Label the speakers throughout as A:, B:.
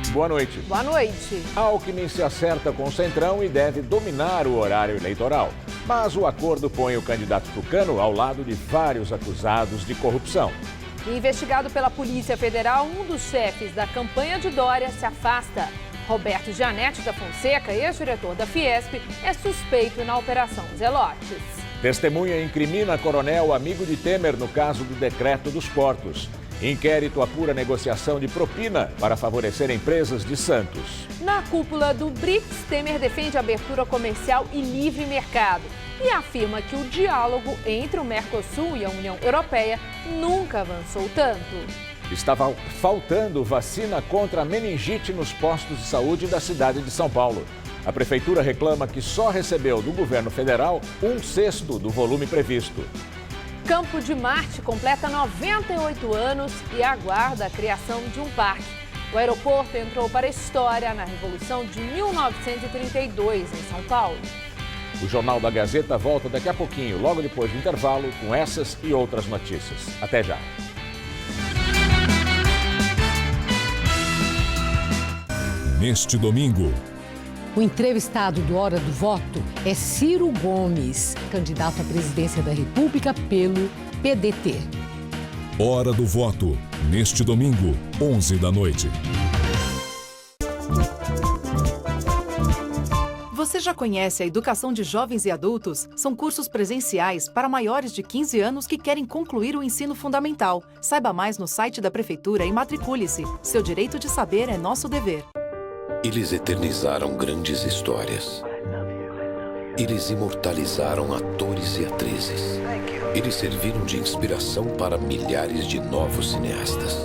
A: boa noite.
B: Boa noite.
A: Alckmin se acerta com o Centrão e deve dominar o horário eleitoral. Mas o acordo põe o candidato tucano ao lado de vários acusados de corrupção.
B: Investigado pela Polícia Federal, um dos chefes da campanha de Dória se afasta. Roberto Janete da Fonseca, ex-diretor da Fiesp, é suspeito na Operação Zelotes.
A: Testemunha incrimina coronel amigo de Temer no caso do decreto dos portos. Inquérito apura negociação de propina para favorecer empresas de Santos.
B: Na cúpula do BRICS, Temer defende abertura comercial e livre mercado e afirma que o diálogo entre o Mercosul e a União Europeia nunca avançou tanto.
A: Estava faltando vacina contra a meningite nos postos de saúde da cidade de São Paulo. A prefeitura reclama que só recebeu do governo federal 1/6 do volume previsto.
B: Campo de Marte completa 98 anos e aguarda a criação de um parque. O aeroporto entrou para a história na Revolução de 1932, em São Paulo.
A: O Jornal da Gazeta volta daqui a pouquinho, logo depois do intervalo, com essas e outras notícias. Até já.
C: Neste domingo,
D: o entrevistado do Hora do Voto é Ciro Gomes, candidato à presidência da República pelo PDT.
C: Hora do Voto, neste domingo, 11 da noite.
E: Você já conhece a Educação de Jovens e Adultos? São cursos presenciais para maiores de 15 anos que querem concluir o ensino fundamental. Saiba mais no site da Prefeitura e matricule-se. Seu direito de saber é nosso dever.
F: Eles eternizaram grandes histórias. Eles imortalizaram atores e atrizes. Eles serviram de inspiração para milhares de novos cineastas.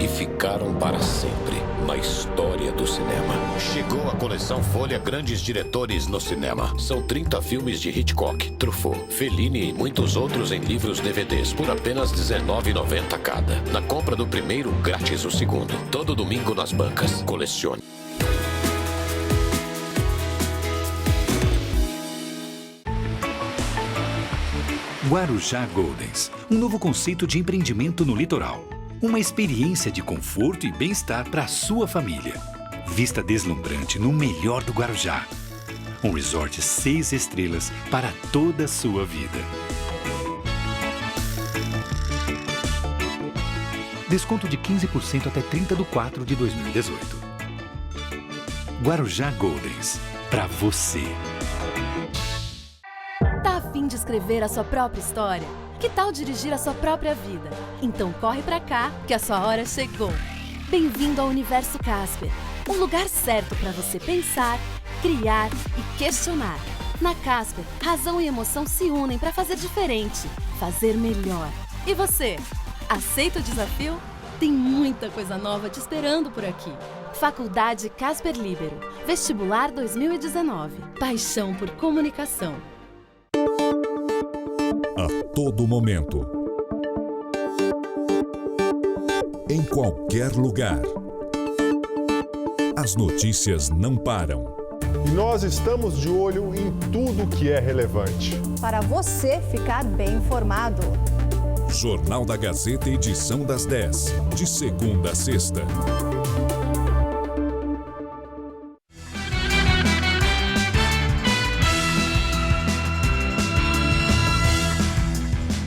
F: E ficaram para sempre na história do cinema. Chegou a coleção Folha Grandes Diretores no Cinema. São 30 filmes de Hitchcock, Truffaut, Fellini e muitos outros em livros DVDs por apenas R$19,90 cada. Na compra do primeiro, grátis o segundo. Todo domingo nas bancas. Colecione.
G: Guarujá Goldens, um novo conceito de empreendimento no litoral. Uma experiência de conforto e bem-estar para a sua família. Vista deslumbrante no melhor do Guarujá. Um resort 6 estrelas para toda a sua vida. Desconto de 15% até 30/4/2018. Guarujá Goldens, para você.
H: Tá a fim de escrever a sua própria história? Que tal dirigir a sua própria vida? Então corre pra cá, que a sua hora chegou. Bem-vindo ao Universo Casper, um lugar certo para você pensar, criar e questionar. Na Casper, razão e emoção se unem para fazer diferente, fazer melhor. E você, aceita o desafio? Tem muita coisa nova te esperando por aqui. Faculdade Casper Líbero, Vestibular 2019. Paixão por comunicação.
C: A todo momento, em qualquer lugar, as notícias não param.
I: E nós estamos de olho em tudo que é relevante.
J: Para você ficar bem informado.
C: Jornal da Gazeta, edição das 10, de segunda a sexta.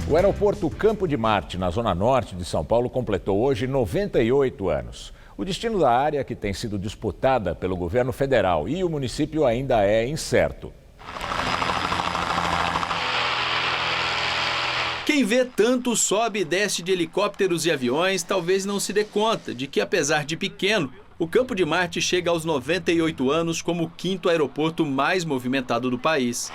A: O aeroporto Campo de Marte, na zona norte de São Paulo, completou hoje 98 anos. O destino da área, que tem sido disputada pelo governo federal e o município, ainda é incerto.
K: Quem vê tanto sobe e desce de helicópteros e aviões talvez não se dê conta de que, apesar de pequeno, o Campo de Marte chega aos 98 anos como o 5º aeroporto mais movimentado do país.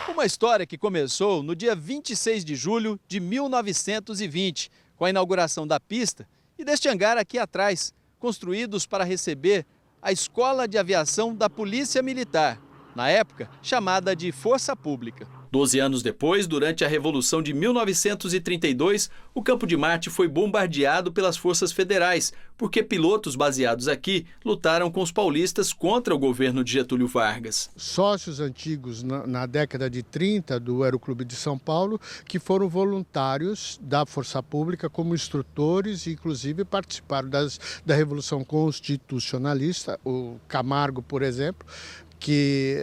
K: Uma história que começou no dia 26 de julho de 1920, com a inauguração da pista e deste hangar aqui atrás, construídos para receber a Escola de Aviação da Polícia Militar, na época chamada de Força Pública. 12 anos depois, durante a Revolução de 1932, o Campo de Marte foi bombardeado pelas forças federais, porque pilotos baseados aqui lutaram com os paulistas contra o governo de Getúlio Vargas.
L: Sócios antigos na década de 30 do Aeroclube de São Paulo, que foram voluntários da Força Pública como instrutores e inclusive participaram da Revolução Constitucionalista, o Camargo, por exemplo, que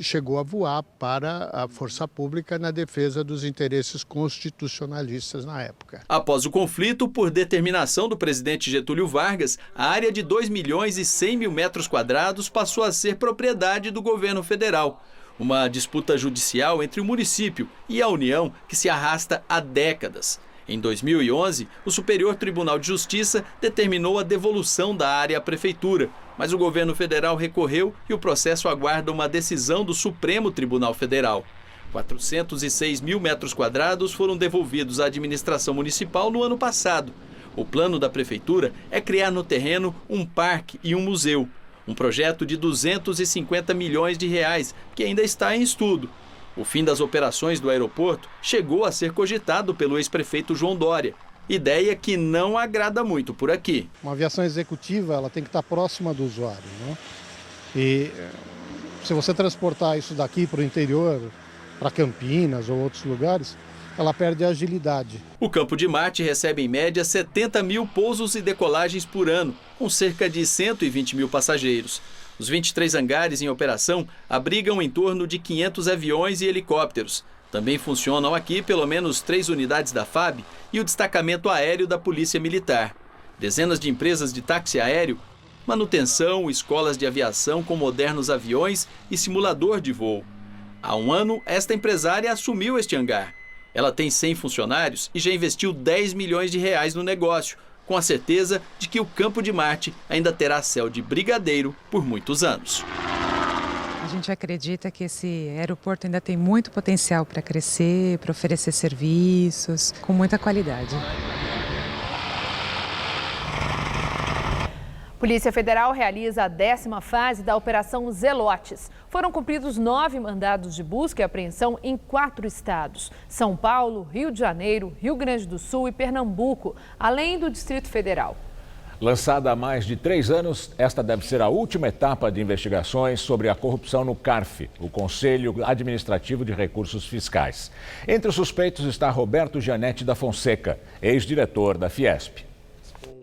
L: chegou a voar para a Força Pública na defesa dos interesses constitucionalistas na época.
K: Após o conflito, por determinação do presidente Getúlio Vargas, a área de 2.100.000 metros quadrados passou a ser propriedade do governo federal. Uma disputa judicial entre o município e a União que se arrasta há décadas. Em 2011, o Superior Tribunal de Justiça determinou a devolução da área à prefeitura, mas o governo federal recorreu e o processo aguarda uma decisão do Supremo Tribunal Federal. 406.000 metros quadrados foram devolvidos à administração municipal no ano passado. O plano da prefeitura é criar no terreno um parque e um museu. Um projeto de 250 milhões de reais, que ainda está em estudo. O fim das operações do aeroporto chegou a ser cogitado pelo ex-prefeito João Dória. Ideia que não agrada muito por aqui.
L: Uma aviação executiva ela tem que estar próxima do usuário, né? E se você transportar isso daqui para o interior, para Campinas ou outros lugares, ela perde a agilidade.
K: O Campo de Marte recebe em média 70.000 pousos e decolagens por ano, com cerca de 120.000 passageiros. Os 23 hangares em operação abrigam em torno de 500 aviões e helicópteros. Também funcionam aqui pelo menos 3 unidades da FAB e o destacamento aéreo da Polícia Militar. Dezenas de empresas de táxi aéreo, manutenção, escolas de aviação com modernos aviões e simulador de voo. Há um ano, esta empresária assumiu este hangar. Ela tem 100 funcionários e já investiu 10 milhões de reais no negócio, com a certeza de que o Campo de Marte ainda terá céu de brigadeiro por muitos anos.
M: A gente acredita que esse aeroporto ainda tem muito potencial para crescer, para oferecer serviços com muita qualidade.
B: Polícia Federal realiza a 10ª fase da Operação Zelotes. Foram cumpridos 9 mandados de busca e apreensão em 4 estados: São Paulo, Rio de Janeiro, Rio Grande do Sul e Pernambuco, além do Distrito Federal.
A: Lançada há mais de 3 anos, esta deve ser a última etapa de investigações sobre a corrupção no CARF, o Conselho Administrativo de Recursos Fiscais. Entre os suspeitos está Roberto Gianetti da Fonseca, ex-diretor da Fiesp.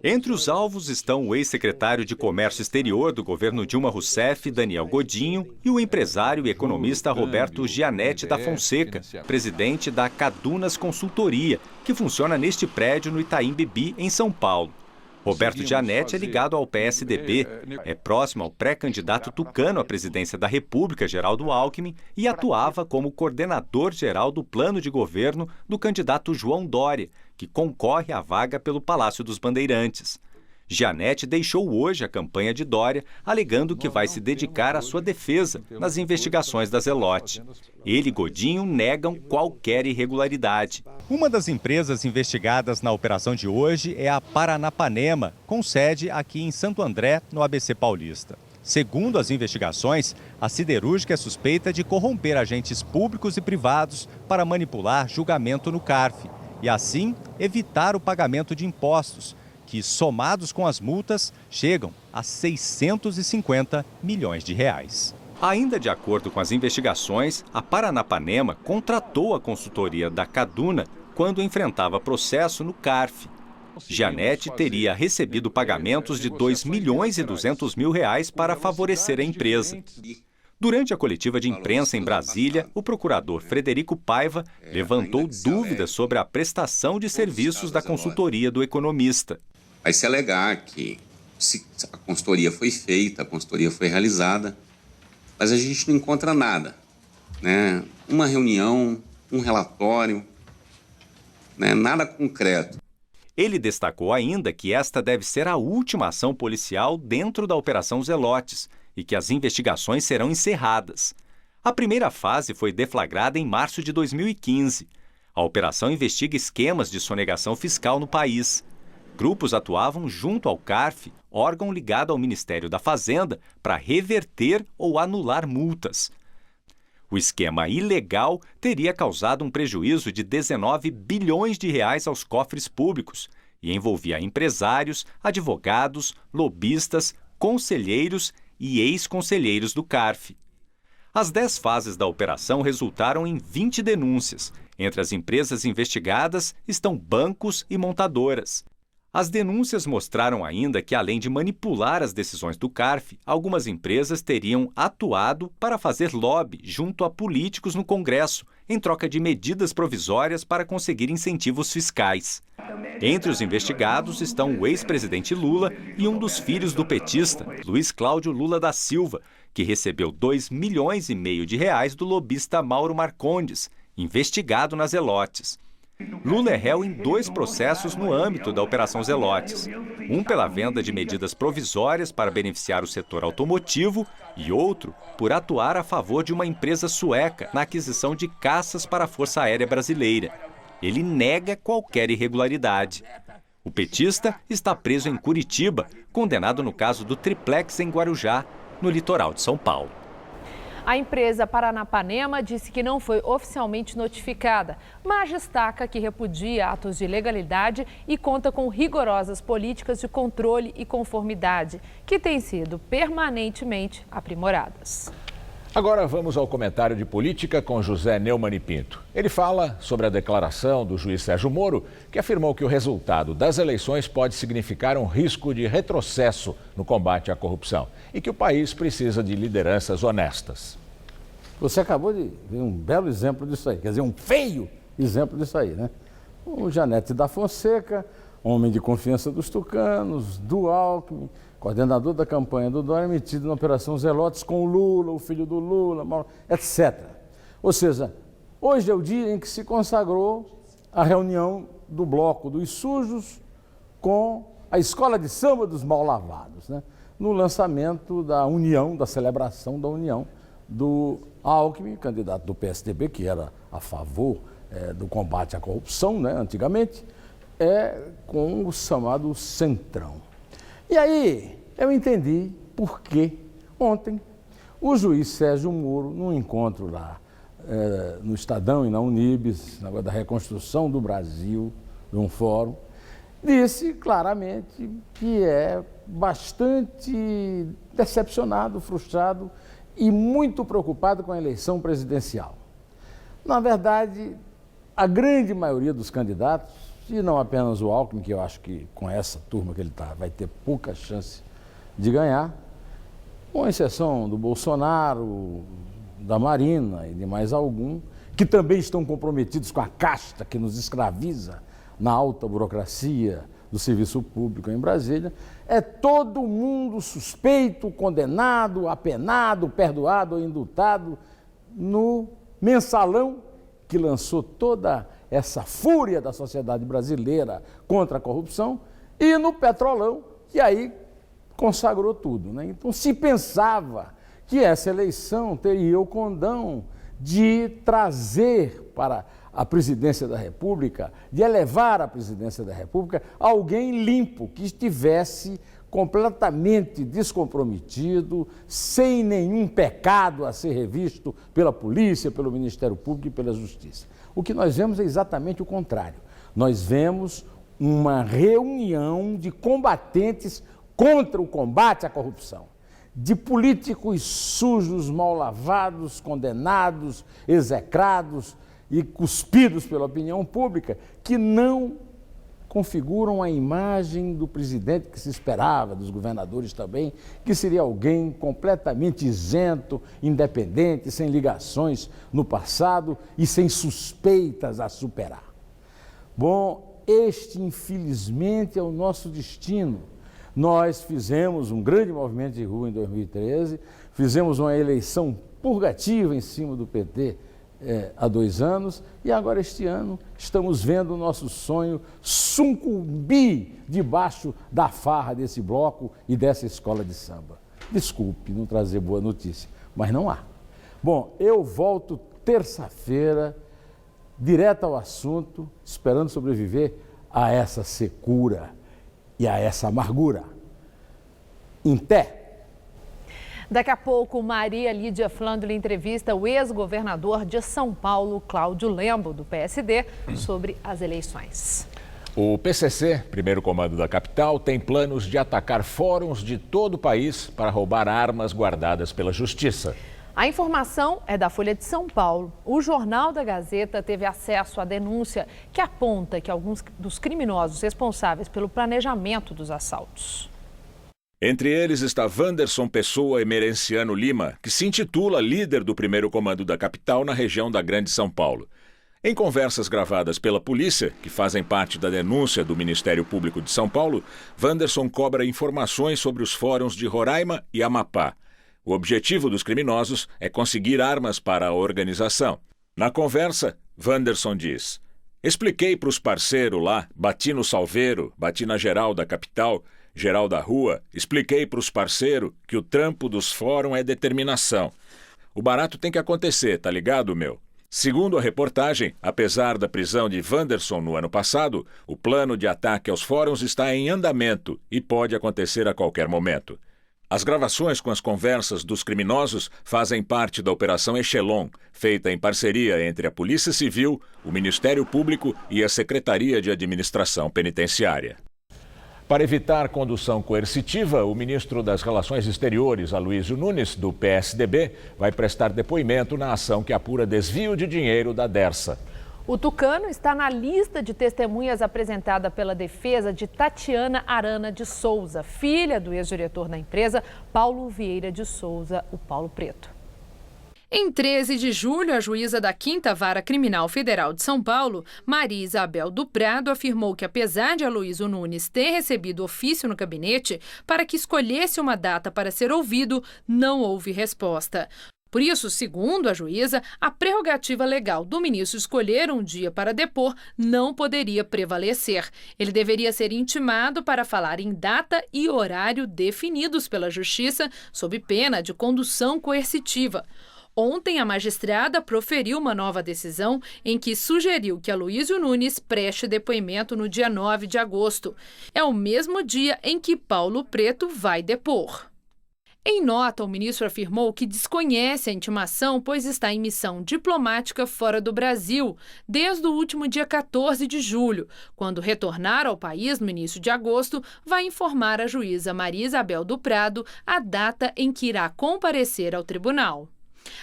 N: Entre os alvos estão o ex-secretário de Comércio Exterior do governo Dilma Rousseff, Daniel Godinho, e o empresário e economista Roberto Gianetti da Fonseca, presidente da Cadunas Consultoria, que funciona neste prédio no Itaim Bibi, em São Paulo. Roberto Gianetti é ligado ao PSDB, é próximo ao pré-candidato tucano à presidência da República, Geraldo Alckmin, e atuava como coordenador-geral do plano de governo do candidato João Dória, que concorre à vaga pelo Palácio dos Bandeirantes. Gianetti deixou hoje a campanha de Dória, alegando que vai se dedicar à sua defesa nas investigações da Zelote. Ele e Godinho negam qualquer irregularidade. Uma das empresas investigadas na operação de hoje é a Paranapanema, com sede aqui em Santo André, no ABC Paulista. Segundo as investigações, a siderúrgica é suspeita de corromper agentes públicos e privados para manipular julgamento no CARF e, assim, evitar o pagamento de impostos, que, somados com as multas, chegam a 650 milhões de reais. Ainda de acordo com as investigações, a Paranapanema contratou a consultoria da Caduna quando enfrentava processo no CARF. Gianetti teria recebido pagamentos de 2 milhões e 200 mil reais para favorecer a empresa. Durante a coletiva de imprensa em Brasília, o procurador Frederico Paiva levantou dúvidas sobre a prestação de serviços da consultoria do economista.
O: Vai se alegar que a consultoria foi feita, a consultoria foi realizada, mas a gente não encontra nada, né? Uma reunião, um relatório, né? Nada concreto.
N: Ele destacou ainda que esta deve ser a última ação policial dentro da Operação Zelotes e que as investigações serão encerradas. A primeira fase foi deflagrada em março de 2015. A operação investiga esquemas de sonegação fiscal no país. Grupos atuavam junto ao CARF, órgão ligado ao Ministério da Fazenda, para reverter ou anular multas. O esquema ilegal teria causado um prejuízo de 19 bilhões de reais aos cofres públicos e envolvia empresários, advogados, lobistas, conselheiros e ex-conselheiros do CARF. As 10 fases da operação resultaram em 20 denúncias. Entre as empresas investigadas estão bancos e montadoras. As denúncias mostraram ainda que, além de manipular as decisões do CARF, algumas empresas teriam atuado para fazer lobby junto a políticos no Congresso, em troca de medidas provisórias para conseguir incentivos fiscais. Entre os investigados estão o ex-presidente Lula e um dos filhos do petista, Luiz Cláudio Lula da Silva, que recebeu 2,5 milhões de reais do lobista Mauro Marcondes, investigado nas Zelotes. Lula é réu em 2 processos no âmbito da Operação Zelotes. Um pela venda de medidas provisórias para beneficiar o setor automotivo e outro por atuar a favor de uma empresa sueca na aquisição de caças para a Força Aérea Brasileira. Ele nega qualquer irregularidade. O petista está preso em Curitiba, condenado no caso do triplex em Guarujá, no litoral de São Paulo.
B: A empresa Paranapanema disse que não foi oficialmente notificada, mas destaca que repudia atos de ilegalidade e conta com rigorosas políticas de controle e conformidade, que têm sido permanentemente aprimoradas.
A: Agora vamos ao comentário de política com José Neumann e Pinto. Ele fala sobre a declaração do juiz Sérgio Moro, que afirmou que o resultado das eleições pode significar um risco de retrocesso no combate à corrupção e que o país precisa de lideranças honestas.
P: Você acabou de ver um belo exemplo disso aí, quer dizer, um feio exemplo disso aí, né? O Janete da Fonseca, homem de confiança dos tucanos, do Alckmin, coordenador da campanha do Dória, metido na Operação Zelotes com o Lula, o filho do Lula, etc. Ou seja, hoje é o dia em que se consagrou a reunião do Bloco dos Sujos com a Escola de Samba dos Mal Lavados, né? No lançamento da união, da celebração da união do Alckmin, candidato do PSDB, que era a favor do combate à corrupção, né, antigamente, com o chamado Centrão. E aí, eu entendi por que ontem o juiz Sérgio Moro, num encontro lá no Estadão e na Unibis, na da reconstrução do Brasil, num fórum, disse claramente que é bastante decepcionado, frustrado e muito preocupado com a eleição presidencial. Na verdade, a grande maioria dos candidatos, e não apenas o Alckmin, que eu acho que com essa turma que ele está vai ter pouca chance de ganhar, com exceção do Bolsonaro, da Marina e de mais algum, que também estão comprometidos com a casta que nos escraviza na alta burocracia do serviço público em Brasília, é todo mundo suspeito, condenado, apenado, perdoado ou indultado no mensalão que lançou toda essa fúria da sociedade brasileira contra a corrupção, e no Petrolão, que aí consagrou tudo, né? Então se pensava que essa eleição teria o condão de trazer para a presidência da República, de elevar à presidência da República alguém limpo, que estivesse completamente descomprometido, sem nenhum pecado a ser revisto pela polícia, pelo Ministério Público e pela Justiça. O que nós vemos é exatamente o contrário. Nós vemos uma reunião de combatentes contra o combate à corrupção, de políticos sujos, mal lavados, condenados, execrados e cuspidos pela opinião pública, que não configuram a imagem do presidente que se esperava, dos governadores também, que seria alguém completamente isento, independente, sem ligações no passado e sem suspeitas a superar. Bom, este infelizmente é o nosso destino. Nós fizemos um grande movimento de rua em 2013, fizemos uma eleição purgativa em cima do PT há 2 anos, e agora este ano estamos vendo o nosso sonho sucumbir debaixo da farra desse bloco e dessa escola de samba. Desculpe não trazer boa notícia, mas não há. Bom, eu volto terça-feira, direto ao assunto, esperando sobreviver a essa secura e a essa amargura. Em pé.
B: Daqui a pouco, Maria Lídia Flandre entrevista o ex-governador de São Paulo, Cláudio Lembo, do PSD, sobre as eleições.
A: O PCC, primeiro comando da capital, tem planos de atacar fóruns de todo o país para roubar armas guardadas pela Justiça.
B: A informação é da Folha de São Paulo. O Jornal da Gazeta teve acesso à denúncia que aponta que alguns dos criminosos responsáveis pelo planejamento dos assaltos.
A: Entre eles está Wanderson Pessoa Emerenciano Lima, que se intitula líder do primeiro comando da capital na região da Grande São Paulo. Em conversas gravadas pela polícia, que fazem parte da denúncia do Ministério Público de São Paulo, Wanderson cobra informações sobre os fóruns de Roraima e Amapá. O objetivo dos criminosos é conseguir armas para a organização. Na conversa, Wanderson diz: expliquei para os parceiros lá, bati no Salveiro, bati na geral da capital, geral da rua, expliquei para os parceiros que o trampo dos fóruns é determinação. O barato tem que acontecer, tá ligado, meu? Segundo a reportagem, apesar da prisão de Wanderson no ano passado, o plano de ataque aos fóruns está em andamento e pode acontecer a qualquer momento. As gravações com as conversas dos criminosos fazem parte da Operação Echelon, feita em parceria entre a Polícia Civil, o Ministério Público e a Secretaria de Administração Penitenciária. Para evitar condução coercitiva, o ministro das Relações Exteriores, Aloysio Nunes, do PSDB, vai prestar depoimento na ação que apura desvio de dinheiro da Dersa.
B: O tucano está na lista de testemunhas apresentada pela defesa de Tatiana Arana de Souza, filha do ex-diretor da empresa, Paulo Vieira de Souza, o Paulo Preto.
Q: Em 13 de julho, a juíza da 5ª Vara Criminal Federal de São Paulo, Maria Isabel do Prado, afirmou que, apesar de Aloysio Nunes ter recebido ofício no gabinete para que escolhesse uma data para ser ouvido, não houve resposta. Por isso, segundo a juíza, a prerrogativa legal do ministro escolher um dia para depor não poderia prevalecer. Ele deveria ser intimado para falar em data e horário definidos pela Justiça, sob pena de condução coercitiva. Ontem, a magistrada proferiu uma nova decisão em que sugeriu que Aloysio Nunes preste depoimento no dia 9 de agosto. É o mesmo dia em que Paulo Preto vai depor. Em nota, o ministro afirmou que desconhece a intimação, pois está em missão diplomática fora do Brasil, desde o último dia 14 de julho. Quando retornar ao país no início de agosto, vai informar a juíza Maria Isabel do Prado a data em que irá comparecer ao tribunal.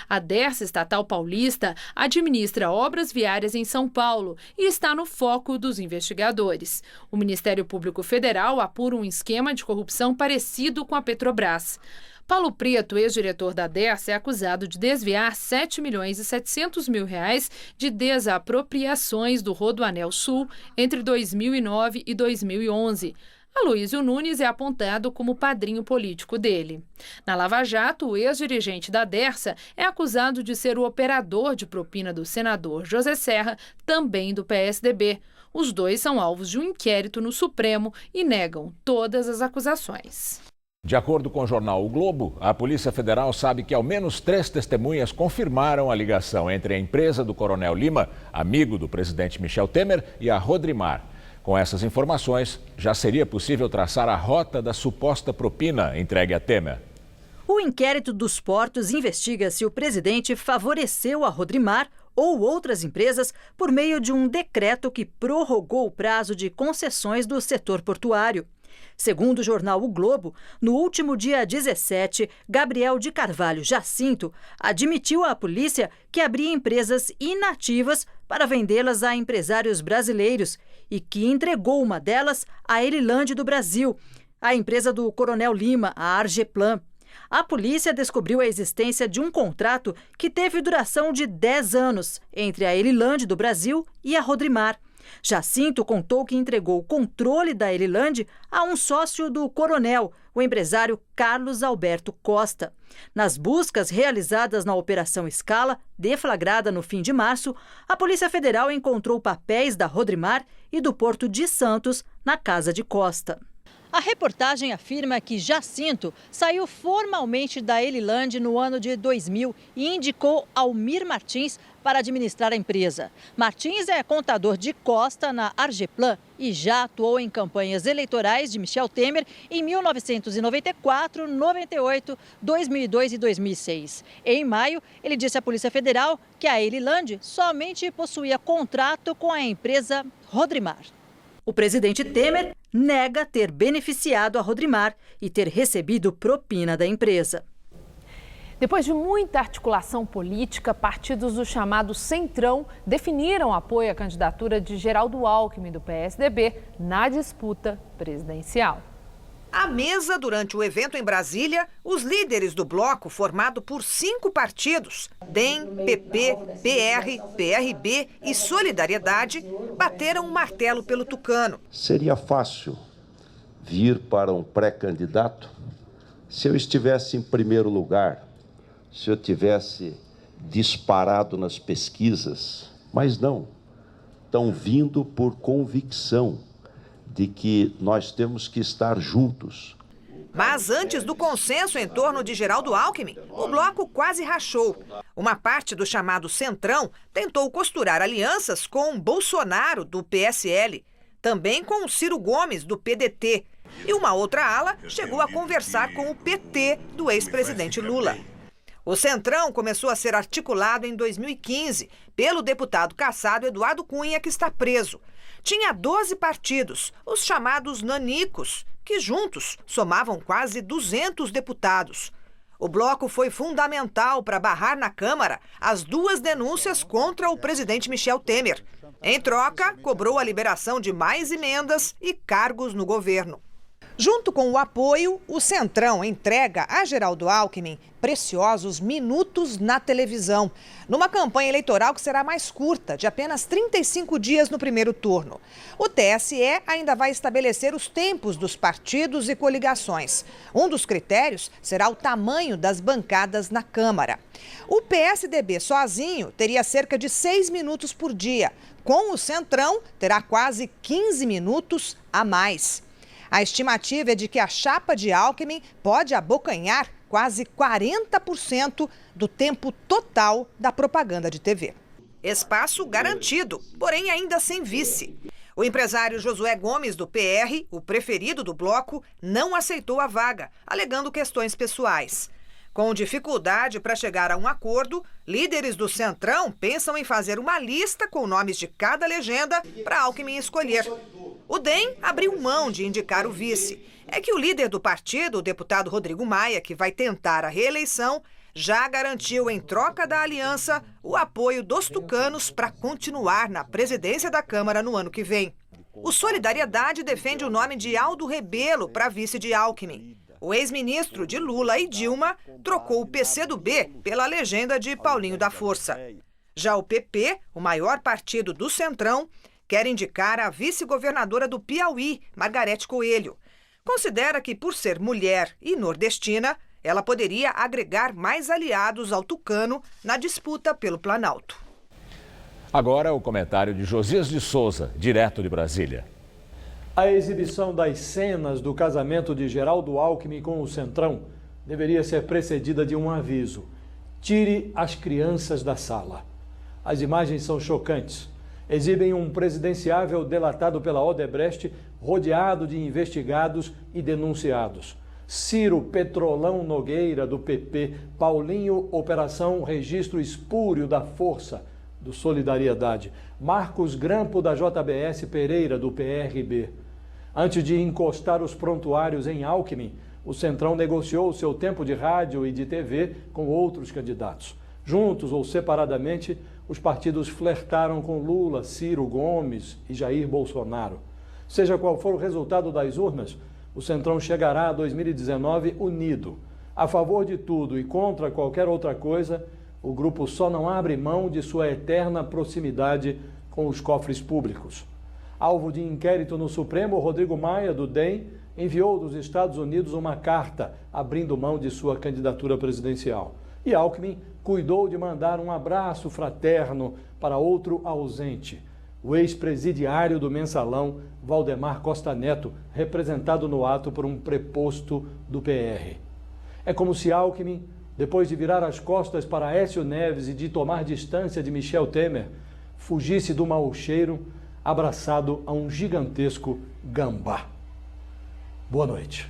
Q: A Dersa Estatal Paulista administra obras viárias em São Paulo e está no foco dos investigadores. O Ministério Público Federal apura um esquema de corrupção parecido com a Petrobras. Paulo Preto, ex-diretor da Dersa, é acusado de desviar R$ 7.700.000 de desapropriações do Rodoanel Sul entre 2009 e 2011. Aloysio Nunes é apontado como padrinho político dele. Na Lava Jato, o ex-dirigente da Dersa é acusado de ser o operador de propina do senador José Serra, também do PSDB. Os dois são alvos de um inquérito no Supremo e negam todas as acusações.
A: De acordo com o jornal O Globo, a Polícia Federal sabe que ao menos 3 testemunhas confirmaram a ligação entre a empresa do Coronel Lima, amigo do presidente Michel Temer, e a Rodrimar. Com essas informações, já seria possível traçar a rota da suposta propina entregue a Temer.
R: O inquérito dos portos investiga se o presidente favoreceu a Rodrimar ou outras empresas por meio de um decreto que prorrogou o prazo de concessões do setor portuário. Segundo o jornal O Globo, no último dia 17, Gabriel de Carvalho Jacinto admitiu à polícia que abria empresas inativas para vendê-las a empresários brasileiros e que entregou uma delas à Elilande do Brasil, a empresa do Coronel Lima, a Argeplan. A polícia descobriu a existência de um contrato que teve duração de 10 anos entre a Elilande do Brasil e a Rodrimar. Jacinto contou que entregou o controle da Elilande a um sócio do Coronel, o empresário Carlos Alberto Costa. Nas buscas realizadas na Operação Scala, deflagrada no fim de março, a Polícia Federal encontrou papéis da Rodrimar e do Porto de Santos na casa de Costa. A reportagem afirma que Jacinto saiu formalmente da Elilande no ano de 2000 e indicou Almir Martins para administrar a empresa. Martins é contador de Costa na Argeplan e já atuou em campanhas eleitorais de Michel Temer em 1994, 98, 2002 e 2006. Em maio, ele disse à Polícia Federal que a Eliland somente possuía contrato com a empresa Rodrimar. O presidente Temer nega ter beneficiado a Rodrimar e ter recebido propina da empresa.
B: Depois de muita articulação política, partidos do chamado Centrão definiram apoio à candidatura de Geraldo Alckmin, do PSDB, na disputa presidencial.
S: À mesa, durante o evento em Brasília, os líderes do bloco, formado por 5 partidos, DEM, PP, PR, PRB e Solidariedade, bateram um martelo pelo tucano.
T: Seria fácil vir para um pré-candidato se eu estivesse em primeiro lugar, se eu tivesse disparado nas pesquisas, mas não. Estão vindo por convicção de que nós temos que estar juntos.
S: Mas antes do consenso em torno de Geraldo Alckmin, o bloco quase rachou. Uma parte do chamado Centrão tentou costurar alianças com Bolsonaro, do PSL, também com Ciro Gomes, do PDT. E uma outra ala chegou a conversar com o PT, do ex-presidente Lula. O Centrão começou a ser articulado em 2015 pelo deputado cassado Eduardo Cunha, que está preso. Tinha 12 partidos, os chamados nanicos, que juntos somavam quase 200 deputados. O bloco foi fundamental para barrar na Câmara as 2 denúncias contra o presidente Michel Temer. Em troca, cobrou a liberação de mais emendas e cargos no governo. Junto com o apoio, o Centrão entrega a Geraldo Alckmin preciosos minutos na televisão, numa campanha eleitoral que será mais curta, de apenas 35 dias no primeiro turno. O TSE ainda vai estabelecer os tempos dos partidos e coligações. Um dos critérios será o tamanho das bancadas na Câmara. O PSDB sozinho teria cerca de 6 minutos por dia. Com o Centrão, terá quase 15 minutos a mais. A estimativa é de que a chapa de Alckmin pode abocanhar quase 40% do tempo total da propaganda de TV. Espaço garantido, porém ainda sem vice. O empresário Josué Gomes, do PR, o preferido do bloco, não aceitou a vaga, alegando questões pessoais. Com dificuldade para chegar a um acordo, líderes do Centrão pensam em fazer uma lista com nomes de cada legenda para Alckmin escolher. O DEM abriu mão de indicar o vice. É que o líder do partido, o deputado Rodrigo Maia, que vai tentar a reeleição, já garantiu em troca da aliança o apoio dos tucanos para continuar na presidência da Câmara no ano que vem. O Solidariedade defende o nome de Aldo Rebelo para vice de Alckmin. O ex-ministro de Lula e Dilma trocou o PCdoB pela legenda de Paulinho da Força. Já o PP, o maior partido do Centrão, quer indicar a vice-governadora do Piauí, Margarete Coelho. Considera que, por ser mulher e nordestina, ela poderia agregar mais aliados ao tucano na disputa pelo Planalto.
A: Agora o comentário de Josias de Souza, direto de Brasília.
U: A exibição das cenas do casamento de Geraldo Alckmin com o Centrão deveria ser precedida de um aviso: tire as crianças da sala. As imagens são chocantes. Exibem um presidenciável delatado pela Odebrecht, rodeado de investigados e denunciados. Ciro Petrolão Nogueira, do PP, Paulinho, Operação Registro Espúrio da Força, do Solidariedade, Marcos Grampo, da JBS Pereira, do PRB. Antes de encostar os prontuários em Alckmin, o Centrão negociou seu tempo de rádio e de TV com outros candidatos. Juntos ou separadamente, os partidos flertaram com Lula, Ciro Gomes e Jair Bolsonaro. Seja qual for o resultado das urnas, o Centrão chegará a 2019 unido. A favor de tudo e contra qualquer outra coisa, o grupo só não abre mão de sua eterna proximidade com os cofres públicos. Alvo de inquérito no Supremo, Rodrigo Maia, do DEM, enviou dos Estados Unidos uma carta abrindo mão de sua candidatura presidencial. E Alckmin cuidou de mandar um abraço fraterno para outro ausente, o ex-presidiário do Mensalão, Valdemar Costa Neto, representado no ato por um preposto do PR. É como se Alckmin depois de virar as costas para Aécio Neves e de tomar distância de Michel Temer, fugisse do mau cheiro abraçado a um gigantesco gambá. Boa noite.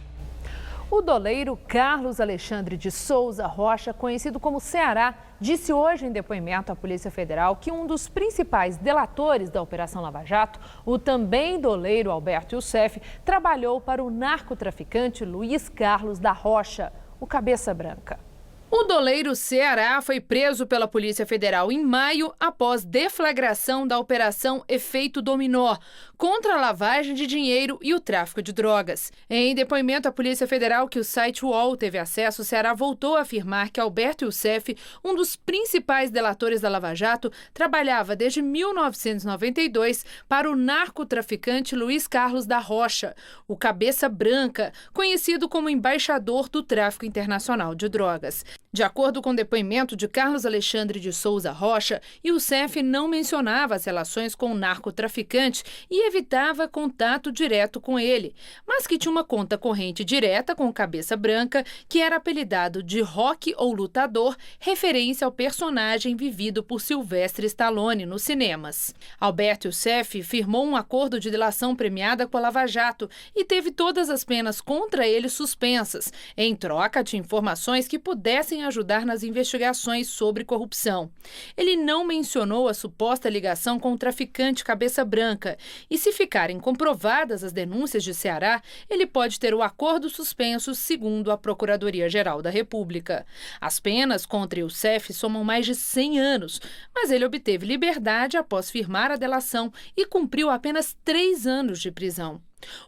B: O doleiro Carlos Alexandre de Souza Rocha, conhecido como Ceará, disse hoje em depoimento à Polícia Federal que um dos principais delatores da Operação Lava Jato, o também doleiro Alberto Youssef, trabalhou para o narcotraficante Luiz Carlos da Rocha, o Cabeça Branca.
Q: O doleiro Ceará foi preso pela Polícia Federal em maio após deflagração da Operação Efeito Dominó contra a lavagem de dinheiro e o tráfico de drogas. Em depoimento à Polícia Federal que o site UOL teve acesso, o Ceará voltou a afirmar que Alberto Youssef, um dos principais delatores da Lava Jato, trabalhava desde 1992 para o narcotraficante Luiz Carlos da Rocha, o Cabeça Branca, conhecido como embaixador do tráfico internacional de drogas. De acordo com o depoimento de Carlos Alexandre de Souza Rocha, Youssef não mencionava as relações com o narcotraficante e evitava contato direto com ele, mas que tinha uma conta corrente direta com o Cabeça Branca, que era apelidado de Rock ou Lutador, referência ao personagem vivido por Sylvester Stallone nos cinemas. Alberto Youssef firmou um acordo de delação premiada com a Lava Jato e teve todas as penas contra ele suspensas, em troca de informações que pudessem ajudar nas investigações sobre corrupção. Ele não mencionou a suposta ligação com o traficante Cabeça Branca e, se ficarem comprovadas as denúncias de Ceará, ele pode ter o acordo suspenso, segundo a Procuradoria-Geral da República. As penas contra Youssef somam mais de 100 anos, mas ele obteve liberdade após firmar a delação e cumpriu apenas 3 anos de prisão.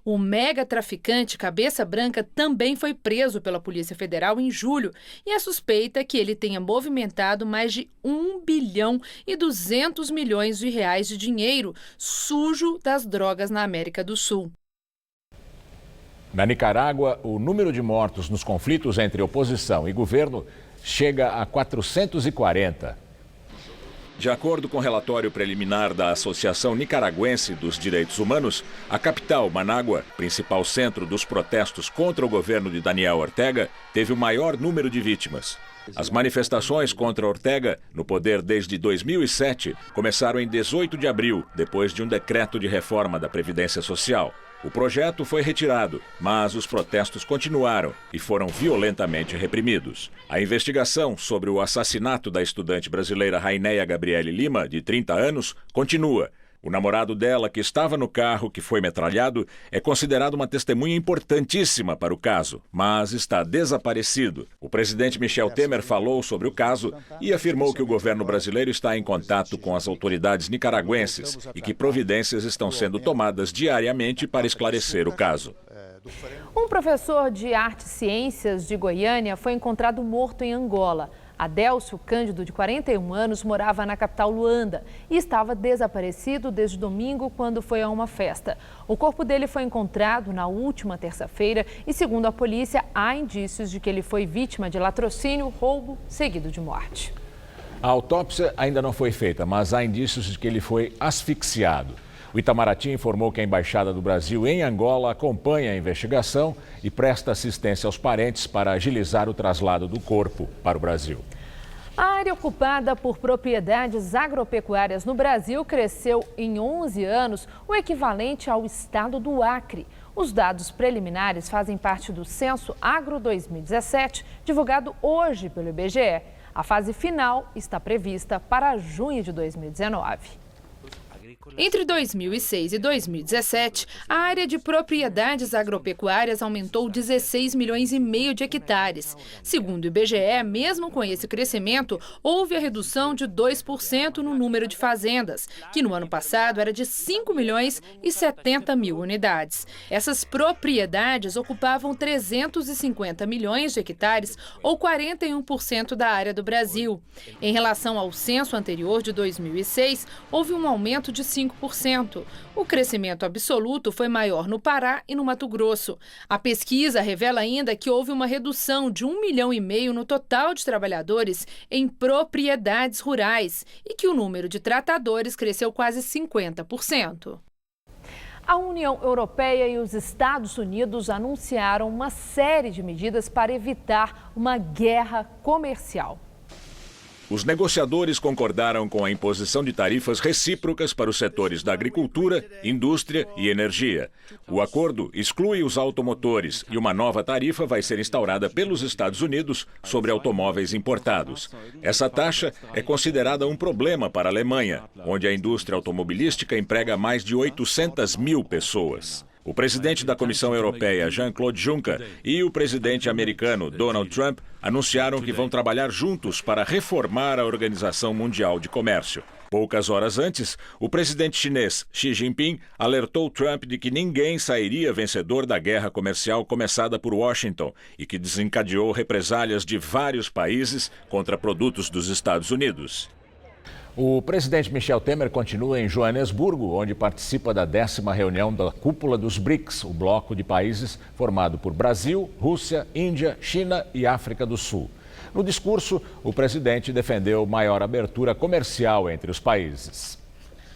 Q: O mega traficante Cabeça Branca também foi preso pela Polícia Federal em julho e a suspeita é que ele tenha movimentado mais de 1 bilhão e 200 milhões de reais de dinheiro sujo das drogas na América do Sul.
A: Na Nicarágua, o número de mortos nos conflitos entre oposição e governo chega a 440. De acordo com o relatório preliminar da Associação Nicaragüense dos Direitos Humanos, a capital, Manágua, principal centro dos protestos contra o governo de Daniel Ortega, teve o maior número de vítimas. As manifestações contra Ortega, no poder desde 2007, começaram em 18 de abril, depois de um decreto de reforma da Previdência Social. O projeto foi retirado, mas os protestos continuaram e foram violentamente reprimidos. A investigação sobre o assassinato da estudante brasileira Rainéia Gabriele Lima, de 30 anos, continua. O namorado dela, que estava no carro que foi metralhado, é considerado uma testemunha importantíssima para o caso, mas está desaparecido. O presidente Michel Temer falou sobre o caso e afirmou que o governo brasileiro está em contato com as autoridades nicaragüenses e que providências estão sendo tomadas diariamente para esclarecer o caso.
B: Um professor de artes e ciências de Goiânia foi encontrado morto em Angola. Adélcio Cândido, de 41 anos, morava na capital Luanda e estava desaparecido desde domingo, quando foi a uma festa. O corpo dele foi encontrado na última terça-feira e, segundo a polícia, há indícios de que ele foi vítima de latrocínio, roubo seguido de morte.
A: A autópsia ainda não foi feita, mas há indícios de que ele foi asfixiado. O Itamaraty informou que a Embaixada do Brasil em Angola acompanha a investigação e presta assistência aos parentes para agilizar o traslado do corpo para o Brasil.
B: A área ocupada por propriedades agropecuárias no Brasil cresceu em 11 anos, o equivalente ao estado do Acre. Os dados preliminares fazem parte do Censo Agro 2017, divulgado hoje pelo IBGE. A fase final está prevista para junho de 2019.
Q: Entre 2006 e 2017, a área de propriedades agropecuárias aumentou 16 milhões e meio de hectares. Segundo o IBGE, mesmo com esse crescimento, houve a redução de 2% no número de fazendas, que no ano passado era de 5 milhões e 70 mil unidades. Essas propriedades ocupavam 350 milhões de hectares, ou 41% da área do Brasil. Em relação ao censo anterior de 2006, houve um aumento de 5%. O crescimento absoluto foi maior no Pará e no Mato Grosso. A pesquisa revela ainda que houve uma redução de 1,5 milhão no total de trabalhadores em propriedades rurais e que o número de tratadores cresceu quase 50%.
B: A União Europeia e os Estados Unidos anunciaram uma série de medidas para evitar uma guerra comercial.
A: Os negociadores concordaram com a imposição de tarifas recíprocas para os setores da agricultura, indústria e energia. O acordo exclui os automotores e uma nova tarifa vai ser instaurada pelos Estados Unidos sobre automóveis importados. Essa taxa é considerada um problema para a Alemanha, onde a indústria automobilística emprega mais de 800 mil pessoas. O presidente da Comissão Europeia, Jean-Claude Juncker, e o presidente americano, Donald Trump, anunciaram que vão trabalhar juntos para reformar a Organização Mundial de Comércio. Poucas horas antes, o presidente chinês Xi Jinping alertou Trump de que ninguém sairia vencedor da guerra comercial começada por Washington e que desencadeou represálias de vários países contra produtos dos Estados Unidos. O presidente Michel Temer continua em Joanesburgo, onde participa da 10ª reunião da Cúpula dos BRICS, o bloco de países formado por Brasil, Rússia, Índia, China e África do Sul. No discurso, o presidente defendeu maior abertura comercial entre os países.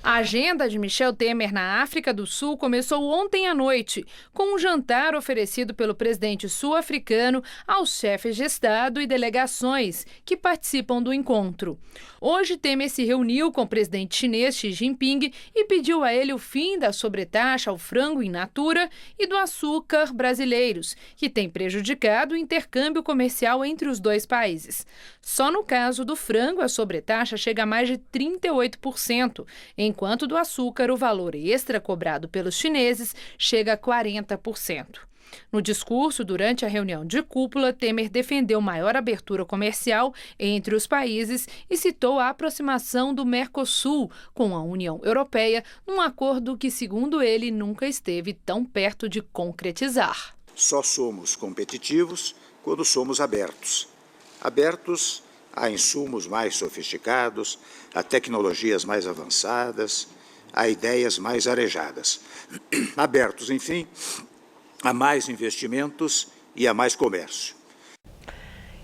Q: A agenda de Michel Temer na África do Sul começou ontem à noite, com um jantar oferecido pelo presidente sul-africano aos chefes de Estado e delegações que participam do encontro. Hoje, Temer se reuniu com o presidente chinês Xi Jinping e pediu a ele o fim da sobretaxa ao frango in natura e do açúcar brasileiros, que tem prejudicado o intercâmbio comercial entre os dois países. Só no caso do frango, a sobretaxa chega a mais de 38%, enquanto do açúcar o valor extra cobrado pelos chineses chega a 40%. No discurso, durante a reunião de cúpula, Temer defendeu maior abertura comercial entre os países e citou a aproximação do Mercosul com a União Europeia, num acordo que, segundo ele, nunca esteve tão perto de concretizar.
D: Só somos competitivos quando somos abertos. Abertos a insumos mais sofisticados, a tecnologias mais avançadas, a ideias mais arejadas. Abertos, enfim, a mais investimentos e a mais comércio.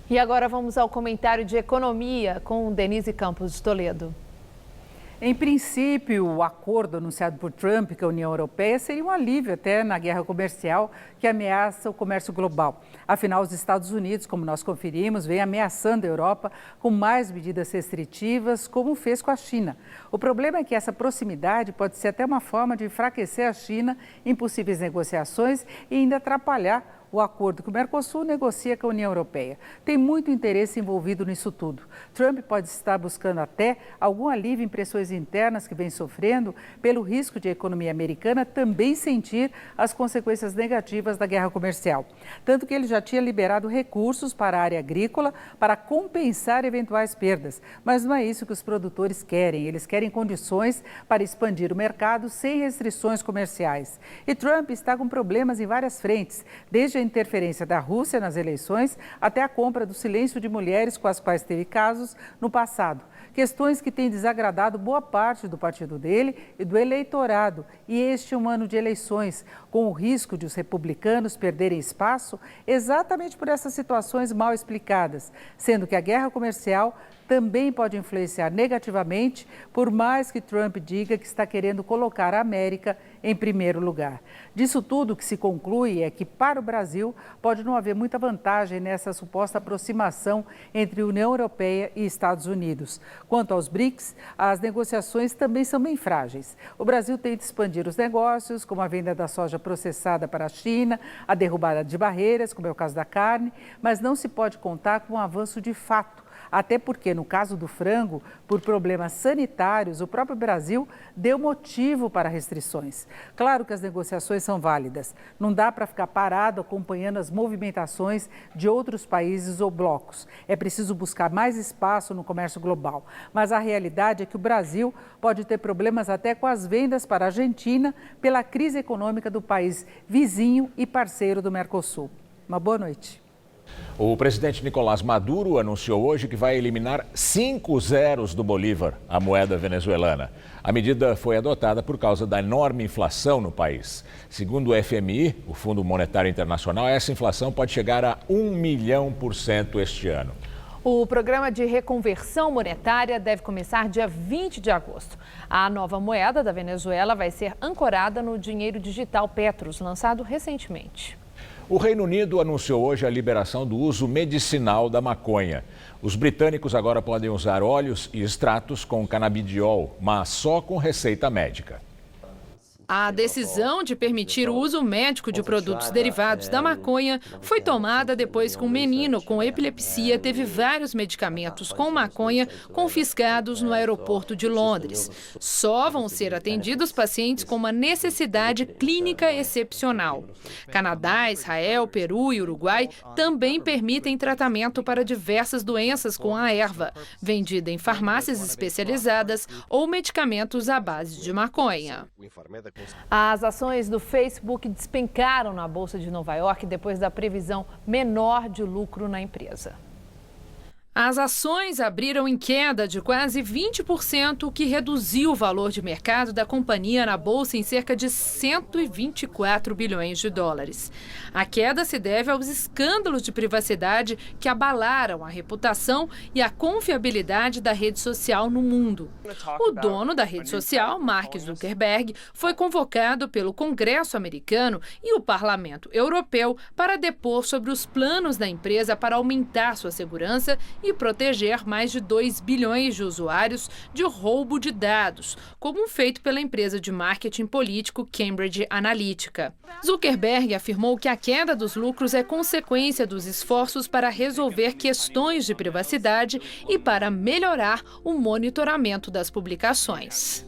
B: E agora vamos ao comentário de economia com Denise Campos de Toledo.
V: Em princípio, o acordo anunciado por Trump com a União Europeia seria um alívio até na guerra comercial que ameaça o comércio global. Afinal, os Estados Unidos, como nós conferimos, vem ameaçando a Europa com mais medidas restritivas, como fez com a China. O problema é que essa proximidade pode ser até uma forma de enfraquecer a China em possíveis negociações e ainda atrapalhar o acordo que o Mercosul negocia com a União Europeia. Tem muito interesse envolvido nisso tudo. Trump pode estar buscando até algum alívio em pressões internas que vem sofrendo pelo risco de a economia americana também sentir as consequências negativas da guerra comercial. Tanto que ele já tinha liberado recursos para a área agrícola para compensar eventuais perdas. Mas não é isso que os produtores querem. Eles querem condições para expandir o mercado sem restrições comerciais. E Trump está com problemas em várias frentes, desde a interferência da Rússia nas eleições até a compra do silêncio de mulheres com as quais teve casos no passado. Questões que têm desagradado boa parte do partido dele e do eleitorado. E este é um ano de eleições, com o risco de os republicanos perderem espaço exatamente por essas situações mal explicadas, sendo que a guerra comercial também pode influenciar negativamente, por mais que Trump diga que está querendo colocar a América em primeiro lugar. Disso tudo, o que se conclui é que, para o Brasil, pode não haver muita vantagem nessa suposta aproximação entre União Europeia e Estados Unidos. Quanto aos BRICS, as negociações também são bem frágeis. O Brasil tenta expandir os negócios, como a venda da soja processada para a China, a derrubada de barreiras, como é o caso da carne, mas não se pode contar com um avanço de fato. Até porque, no caso do frango, por problemas sanitários, o próprio Brasil deu motivo para restrições. Claro que as negociações são válidas. Não dá para ficar parado acompanhando as movimentações de outros países ou blocos. É preciso buscar mais espaço no comércio global. Mas a realidade é que o Brasil pode ter problemas até com as vendas para a Argentina pela crise econômica do país vizinho e parceiro do Mercosul. Uma boa noite.
A: O presidente Nicolás Maduro anunciou hoje que vai eliminar 5 zeros do Bolívar, a moeda venezuelana. A medida foi adotada por causa da enorme inflação no país. Segundo o FMI, o Fundo Monetário Internacional, essa inflação pode chegar a 1 milhão% este ano.
B: O programa de reconversão monetária deve começar dia 20 de agosto. A nova moeda da Venezuela vai ser ancorada no dinheiro digital Petros, lançado recentemente.
A: O Reino Unido anunciou hoje a liberação do uso medicinal da maconha. Os britânicos agora podem usar óleos e extratos com canabidiol, mas só com receita médica.
Q: A decisão de permitir o uso médico de produtos derivados da maconha foi tomada depois que um menino com epilepsia teve vários medicamentos com maconha confiscados no aeroporto de Londres. Só vão ser atendidos pacientes com uma necessidade clínica excepcional. Canadá, Israel, Peru e Uruguai também permitem tratamento para diversas doenças com a erva, vendida em farmácias especializadas ou medicamentos à base de maconha.
B: As ações do Facebook despencaram na Bolsa de Nova York depois da previsão menor de lucro na empresa.
Q: As ações abriram em queda de quase 20%, o que reduziu o valor de mercado da companhia na bolsa em cerca de 124 bilhões de dólares. A queda se deve aos escândalos de privacidade que abalaram a reputação e a confiabilidade da rede social no mundo. O dono da rede social, Mark Zuckerberg, foi convocado pelo Congresso americano e o Parlamento Europeu para depor sobre os planos da empresa para aumentar sua segurança e proteger mais de 2 bilhões de usuários de roubo de dados, como feito pela empresa de marketing político Cambridge Analytica. Zuckerberg afirmou que a queda dos lucros é consequência dos esforços para resolver questões de privacidade e para melhorar o monitoramento das publicações.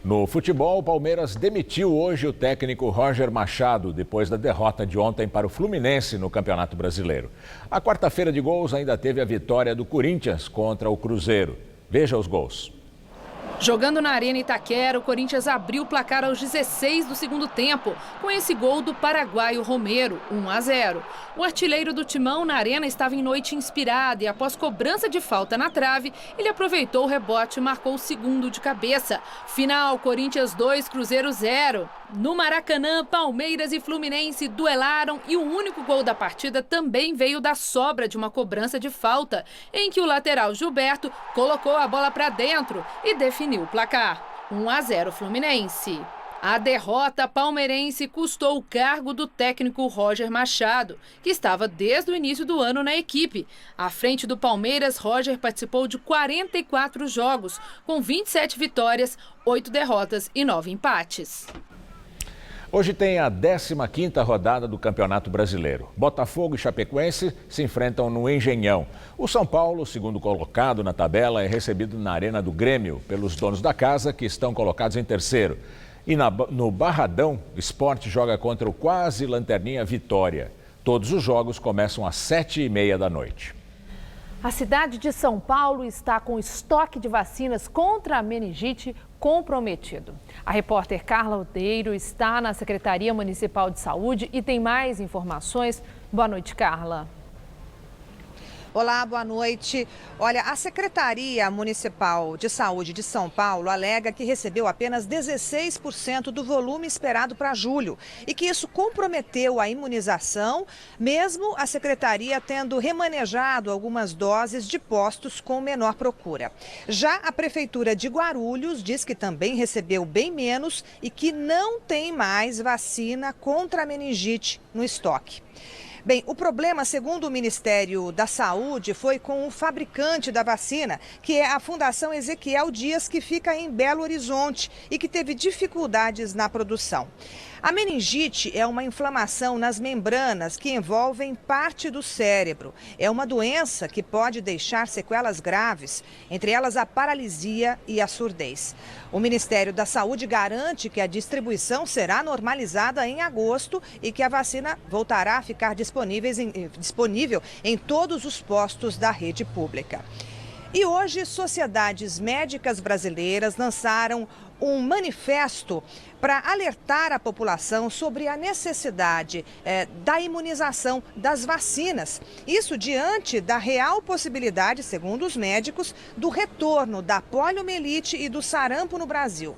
A: No futebol, o Palmeiras demitiu hoje o técnico Roger Machado, depois da derrota de ontem para o Fluminense no Campeonato Brasileiro. A quarta-feira de gols ainda teve a vitória do Corinthians contra o Cruzeiro. Veja os gols.
Q: Jogando na Arena Itaquera, o Corinthians abriu o placar aos 16 do segundo tempo, com esse gol do paraguaio Romero, 1-0. O artilheiro do Timão na Arena estava em noite inspirada e, após cobrança de falta na trave, ele aproveitou o rebote e marcou o segundo de cabeça. Final, Corinthians 2, Cruzeiro 0. No Maracanã, Palmeiras e Fluminense duelaram e o único gol da partida também veio da sobra de uma cobrança de falta, em que o lateral Gilberto colocou a bola para dentro e definiu o placar. 1-0 Fluminense. A derrota palmeirense custou o cargo do técnico Roger Machado, que estava desde o início do ano na equipe. À frente do Palmeiras, Roger participou de 44 jogos, com 27 vitórias, 8 derrotas e 9 empates.
A: Hoje tem a 15ª rodada do Campeonato Brasileiro. Botafogo e Chapecoense se enfrentam no Engenhão. O São Paulo, segundo colocado na tabela, é recebido na Arena do Grêmio pelos donos da casa, que estão colocados em terceiro. E no Barradão, o Sport joga contra o quase lanterninha Vitória. Todos os jogos começam às 7h30 da noite.
B: A cidade de São Paulo está com estoque de vacinas contra a meningite comprometido. A repórter Carla Odeiro está na Secretaria Municipal de Saúde e tem mais informações. Boa noite, Carla.
S: Olá, boa noite. Olha, a Secretaria Municipal de Saúde de São Paulo alega que recebeu apenas 16% do volume esperado para julho e que isso comprometeu a imunização, mesmo a Secretaria tendo remanejado algumas doses de postos com menor procura. Já a Prefeitura de Guarulhos diz que também recebeu bem menos e que não tem mais vacina contra a meningite no estoque. Bem, o problema, segundo o Ministério da Saúde, foi com o fabricante da vacina, que é a Fundação Ezequiel Dias, que fica em Belo Horizonte e que teve dificuldades na produção. A meningite é uma inflamação nas membranas que envolvem parte do cérebro. É uma doença que pode deixar sequelas graves, entre elas a paralisia e a surdez. O Ministério da Saúde garante que a distribuição será normalizada em agosto e que a vacina voltará a ficar disponível em todos os postos da rede pública. E hoje, sociedades médicas brasileiras lançaram um manifesto para alertar a população sobre a necessidade da imunização das vacinas. Isso diante da real possibilidade, segundo os médicos, do retorno da poliomielite e do sarampo no Brasil.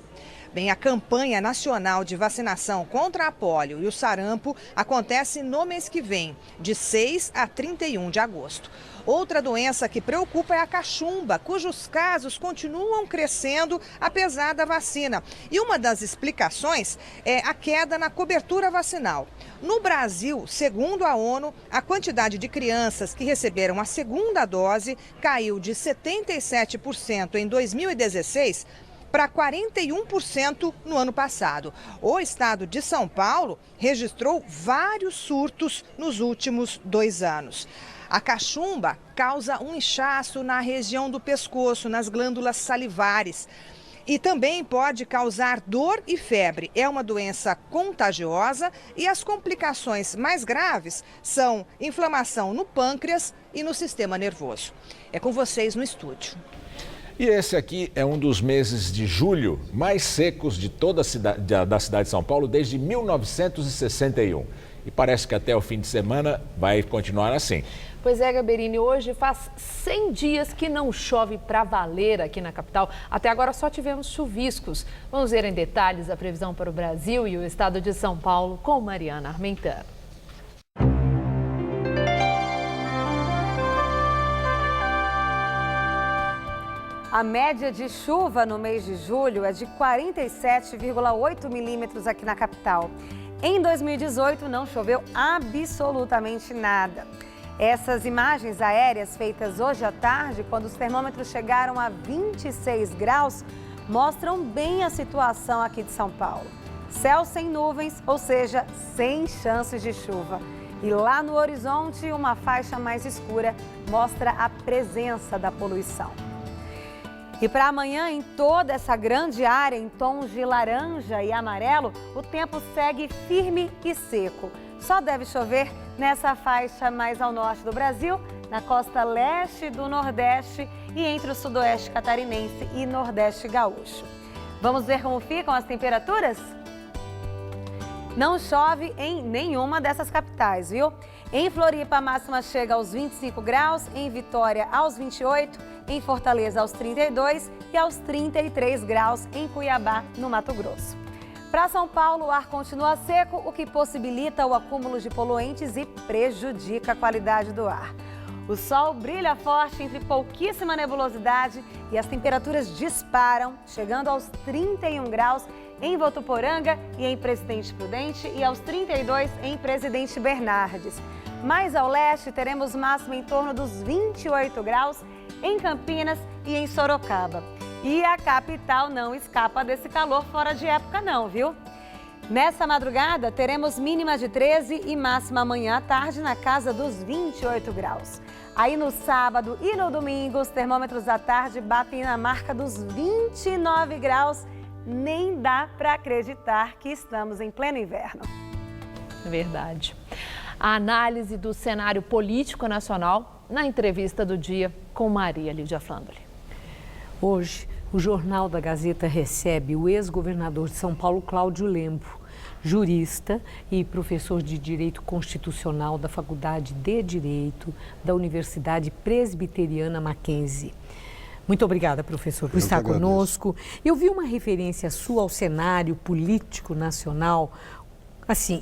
S: Bem, a campanha nacional de vacinação contra a polio e o sarampo acontece no mês que vem, de 6 a 31 de agosto. Outra doença que preocupa é a cachumba, cujos casos continuam crescendo apesar da vacina. E uma das explicações é a queda na cobertura vacinal. No Brasil, segundo a ONU, a quantidade de crianças que receberam a segunda dose caiu de 77% em 2016 para 41% no ano passado. O estado de São Paulo registrou vários surtos nos últimos 2 anos. A cachumba causa um inchaço na região do pescoço, nas glândulas salivares. E também pode causar dor e febre. É uma doença contagiosa e as complicações mais graves são inflamação no pâncreas e no sistema nervoso. É com vocês no estúdio.
A: E esse aqui é um dos meses de julho mais secos de toda da cidade de São Paulo desde 1961. E parece que até o fim de semana vai continuar assim.
B: Pois é, Gaberini, hoje faz 100 dias que não chove para valer aqui na capital. Até agora só tivemos chuviscos. Vamos ver em detalhes a previsão para o Brasil e o estado de São Paulo com Mariana Armentano.
E: A média de chuva no mês de julho é de 47,8 milímetros aqui na capital. Em 2018 não choveu absolutamente nada. Essas imagens aéreas feitas hoje à tarde, quando os termômetros chegaram a 26 graus, mostram bem a situação aqui de São Paulo. Céu sem nuvens, ou seja, sem chances de chuva. E lá no horizonte, uma faixa mais escura mostra a presença da poluição. E para amanhã, em toda essa grande área, em tons de laranja e amarelo, o tempo segue firme e seco. Só deve chover nessa faixa mais ao norte do Brasil, na costa leste do Nordeste e entre o sudoeste catarinense e nordeste gaúcho. Vamos ver como ficam as temperaturas? Não chove em nenhuma dessas capitais, viu? Em Floripa, a máxima chega aos 25 graus, em Vitória aos 28, em Fortaleza aos 32 e aos 33 graus em Cuiabá, no Mato Grosso. Para São Paulo, o ar continua seco, o que possibilita o acúmulo de poluentes e prejudica a qualidade do ar. O sol brilha forte entre pouquíssima nebulosidade e as temperaturas disparam, chegando aos 31 graus em Votuporanga e em Presidente Prudente e aos 32 em Presidente Bernardes. Mais ao leste, teremos máxima em torno dos 28 graus em Campinas e em Sorocaba. E a capital não escapa desse calor fora de época não, viu? Nessa madrugada, teremos mínima de 13 e máxima amanhã à tarde na casa dos 28 graus. Aí no sábado e no domingo, os termômetros à tarde batem na marca dos 29 graus. Nem dá para acreditar que estamos em pleno inverno.
B: Verdade. A análise do cenário político nacional na entrevista do dia com Maria Lídia Flandoli.
F: Hoje, o Jornal da Gazeta recebe o ex-governador de São Paulo, Cláudio Lembo, jurista e professor de Direito Constitucional da Faculdade de Direito da Universidade Presbiteriana Mackenzie. Muito obrigada, professor, por estar conosco. Eu vi uma referência sua ao cenário político nacional. Assim,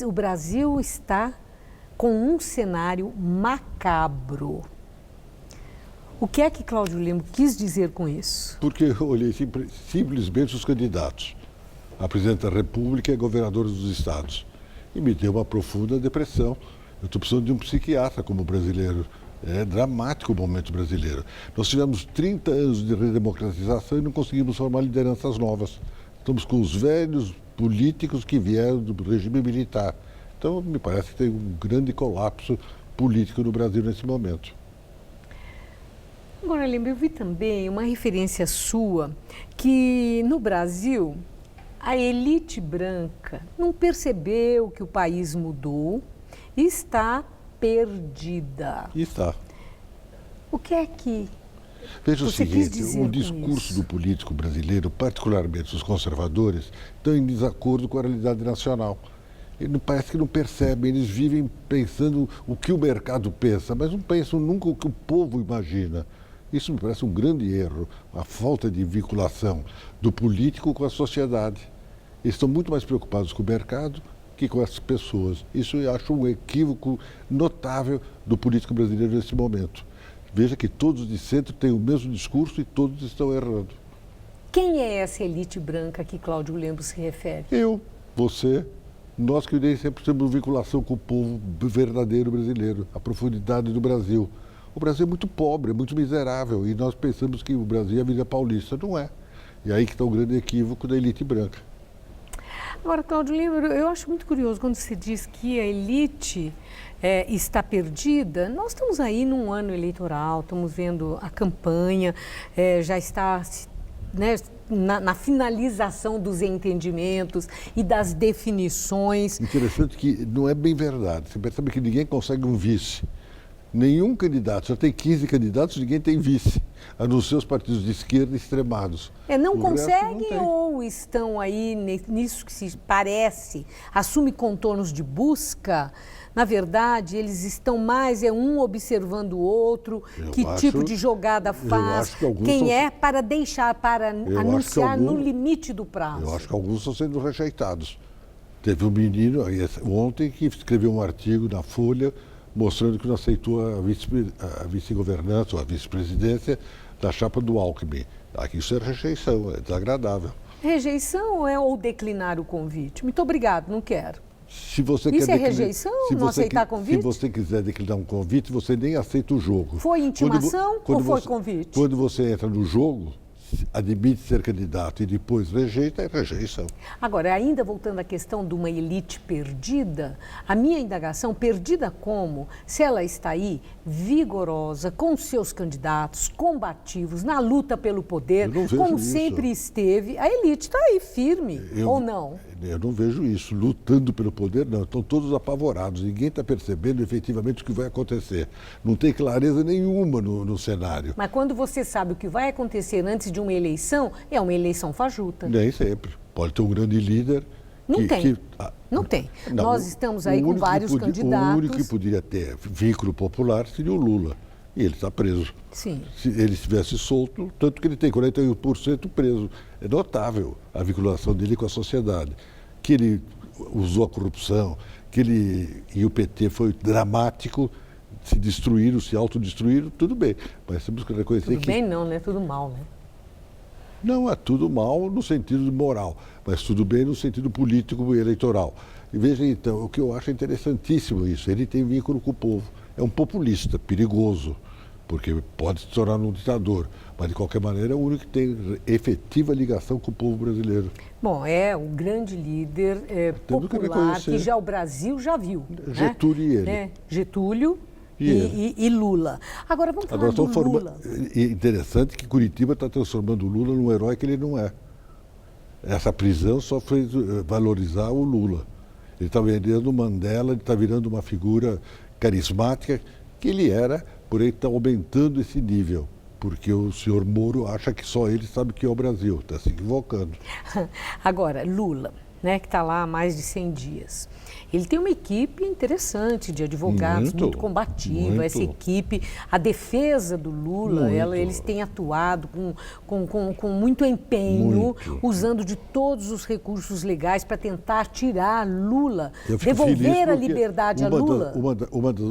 F: o Brasil está com um cenário macabro. O que é que Cláudio Lembo quis dizer com isso?
W: Porque eu olhei simplesmente os candidatos a presidente da República e governadores dos estados. E me deu uma profunda depressão. Eu estou precisando de um psiquiatra como brasileiro. É dramático o momento brasileiro. Nós tivemos 30 anos de redemocratização e não conseguimos formar lideranças novas. Estamos com os velhos políticos que vieram do regime militar. Então, me parece que tem um grande colapso político no Brasil nesse momento.
F: Agora, eu vi também uma referência sua que no Brasil a elite branca não percebeu que o país mudou e está perdida.
W: Está.
F: O que é que
W: Veja
F: você
W: o seguinte,
F: quis dizer
W: o discurso do político brasileiro, particularmente os conservadores, estão em desacordo com a realidade nacional. Parece que não percebem, eles vivem pensando o que o mercado pensa, mas não pensam nunca o que o povo imagina. Isso me parece um grande erro, a falta de vinculação do político com a sociedade. Eles estão muito mais preocupados com o mercado que com as pessoas. Isso eu acho um equívoco notável do político brasileiro nesse momento. Veja que todos de centro têm o mesmo discurso e todos estão errando.
F: Quem é essa elite branca que Cláudio Lembo se refere?
W: Eu, você, nós que nem sempre temos vinculação com o povo verdadeiro brasileiro, a profundidade do Brasil. O Brasil é muito pobre, é muito miserável e nós pensamos que o Brasil é a Avenida Paulista. Não é. E aí que está o grande equívoco da elite branca.
F: Agora, Cláudio Lembo, eu acho muito curioso quando se diz que a elite está perdida. Nós estamos aí num ano eleitoral, estamos vendo a campanha, já está, né, na finalização dos entendimentos e das definições.
W: Interessante que não é bem verdade. Você percebe que ninguém consegue um vice. Nenhum candidato, já tem 15 candidatos, ninguém tem vice, a não ser os partidos de esquerda extremados.
F: Não conseguem ou estão aí nisso que se parece, assume contornos de busca? Na verdade, eles estão mais, um observando o outro, tipo de jogada faz, quem para deixar, para anunciar no limite do prazo.
W: Eu acho que alguns estão sendo rejeitados. Teve um menino ontem que escreveu um artigo na Folha mostrando que não aceitou a vice-governança ou a vice-presidência da chapa do Alckmin. Aqui isso é rejeição, é desagradável.
F: Rejeição ou declinar o convite? Muito obrigado, não quero.
W: Se você
F: isso é rejeição, não aceitar convite?
W: Se você quiser declinar um convite, você nem aceita o jogo.
F: Foi intimação ou foi convite?
W: Quando você entra no jogo, admite ser candidato e depois rejeita, é rejeição.
F: Agora, ainda voltando à questão de uma elite perdida, a minha indagação, perdida como? Se ela está aí vigorosa, com seus candidatos, combativos, na luta pelo poder, como sempre esteve, a elite está aí firme, ou não?
W: Eu não vejo isso. Lutando pelo poder, não. Estão todos apavorados. Ninguém está percebendo efetivamente o que vai acontecer. Não tem clareza nenhuma no cenário.
F: Mas quando você sabe o que vai acontecer antes de uma eleição, é uma eleição fajuta.
W: Nem sempre. Pode ter um grande líder.
F: Não tem. Não tem. Não, nós estamos aí com vários candidatos.
W: O único que poderia ter vínculo popular seria o Lula. E ele está preso.
F: Sim.
W: Se ele estivesse solto, tanto que ele tem 41% preso. É notável a vinculação dele com a sociedade. Que ele usou a corrupção, que ele e o PT foi dramático, se destruíram, se autodestruíram, tudo bem. Mas temos que reconhecer
F: tudo bem não, né? Tudo mal, né?
W: Não, é tudo mal no sentido moral, mas tudo bem no sentido político e eleitoral. E veja então, o que eu acho interessantíssimo isso, ele tem vínculo com o povo. É um populista, perigoso, porque pode se tornar um ditador, mas de qualquer maneira é o único que tem efetiva ligação com o povo brasileiro.
F: Bom, é um grande líder popular que já o Brasil já viu.
W: Getúlio e ele.
F: Getúlio e Lula. Agora vamos falar do Lula.
W: É interessante que Curitiba está transformando o Lula num herói que ele não é. Essa prisão só fez valorizar o Lula. Ele está vendendo o Mandela, ele está virando uma figura carismática que ele era, porém está aumentando esse nível. Porque o senhor Moro acha que só ele sabe o que é o Brasil, está se equivocando.
F: Agora, Lula, né, que está lá há mais de 100 dias. Ele tem uma equipe interessante de advogados, muito combativa. Essa equipe, a defesa do Lula, eles têm atuado com muito empenho, usando de todos os recursos legais para tentar tirar Lula, devolver a liberdade a Lula.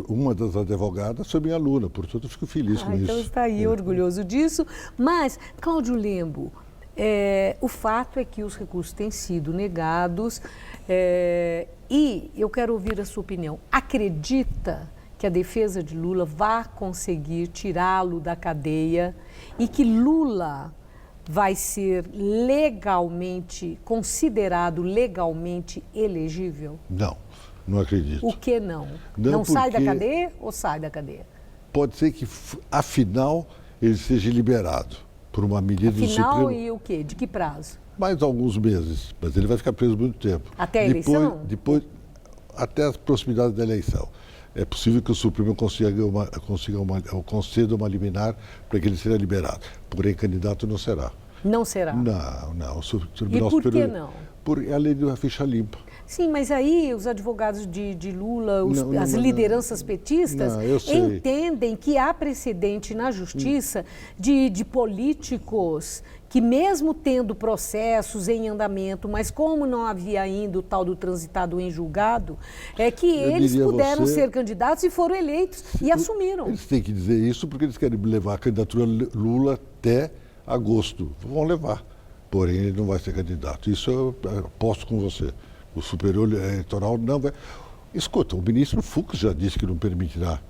W: Uma das advogadas foi minha aluna, portanto eu fico feliz com isso.
F: Então está aí orgulhoso disso. Mas, Cláudio Lembo, o fato é que os recursos têm sido negados e eu quero ouvir a sua opinião. Acredita que a defesa de Lula vai conseguir tirá-lo da cadeia e que Lula vai ser legalmente, considerado legalmente elegível?
W: Não acredito.
F: O que não? Não sai da cadeia ou sai da cadeia?
W: Pode ser que, afinal, ele seja liberado por uma medida do Supremo.
F: Afinal, e o quê? De que prazo?
W: Mais alguns meses, mas ele vai ficar preso muito tempo.
F: Até a eleição?
W: Depois, até as proximidades da eleição. É possível que o Supremo conceda uma liminar para que ele seja liberado. Porém, candidato não será.
F: Não será?
W: Não. O
F: Tribunal Superior... E por que não?
W: Por a lei da ficha limpa.
F: Sim, mas aí os advogados de Lula, as lideranças petistas, entendem que há precedente na justiça de políticos que, mesmo tendo processos em andamento, mas como não havia ainda o tal do transitado em julgado, é que eles puderam ser candidatos e foram eleitos e assumiram.
W: Eles têm que dizer isso porque eles querem levar a candidatura Lula até agosto. Vão levar, porém ele não vai ser candidato. Isso eu aposto com você. O Superior Eleitoral não vai... Escuta, o ministro Fux já disse que não permitirá.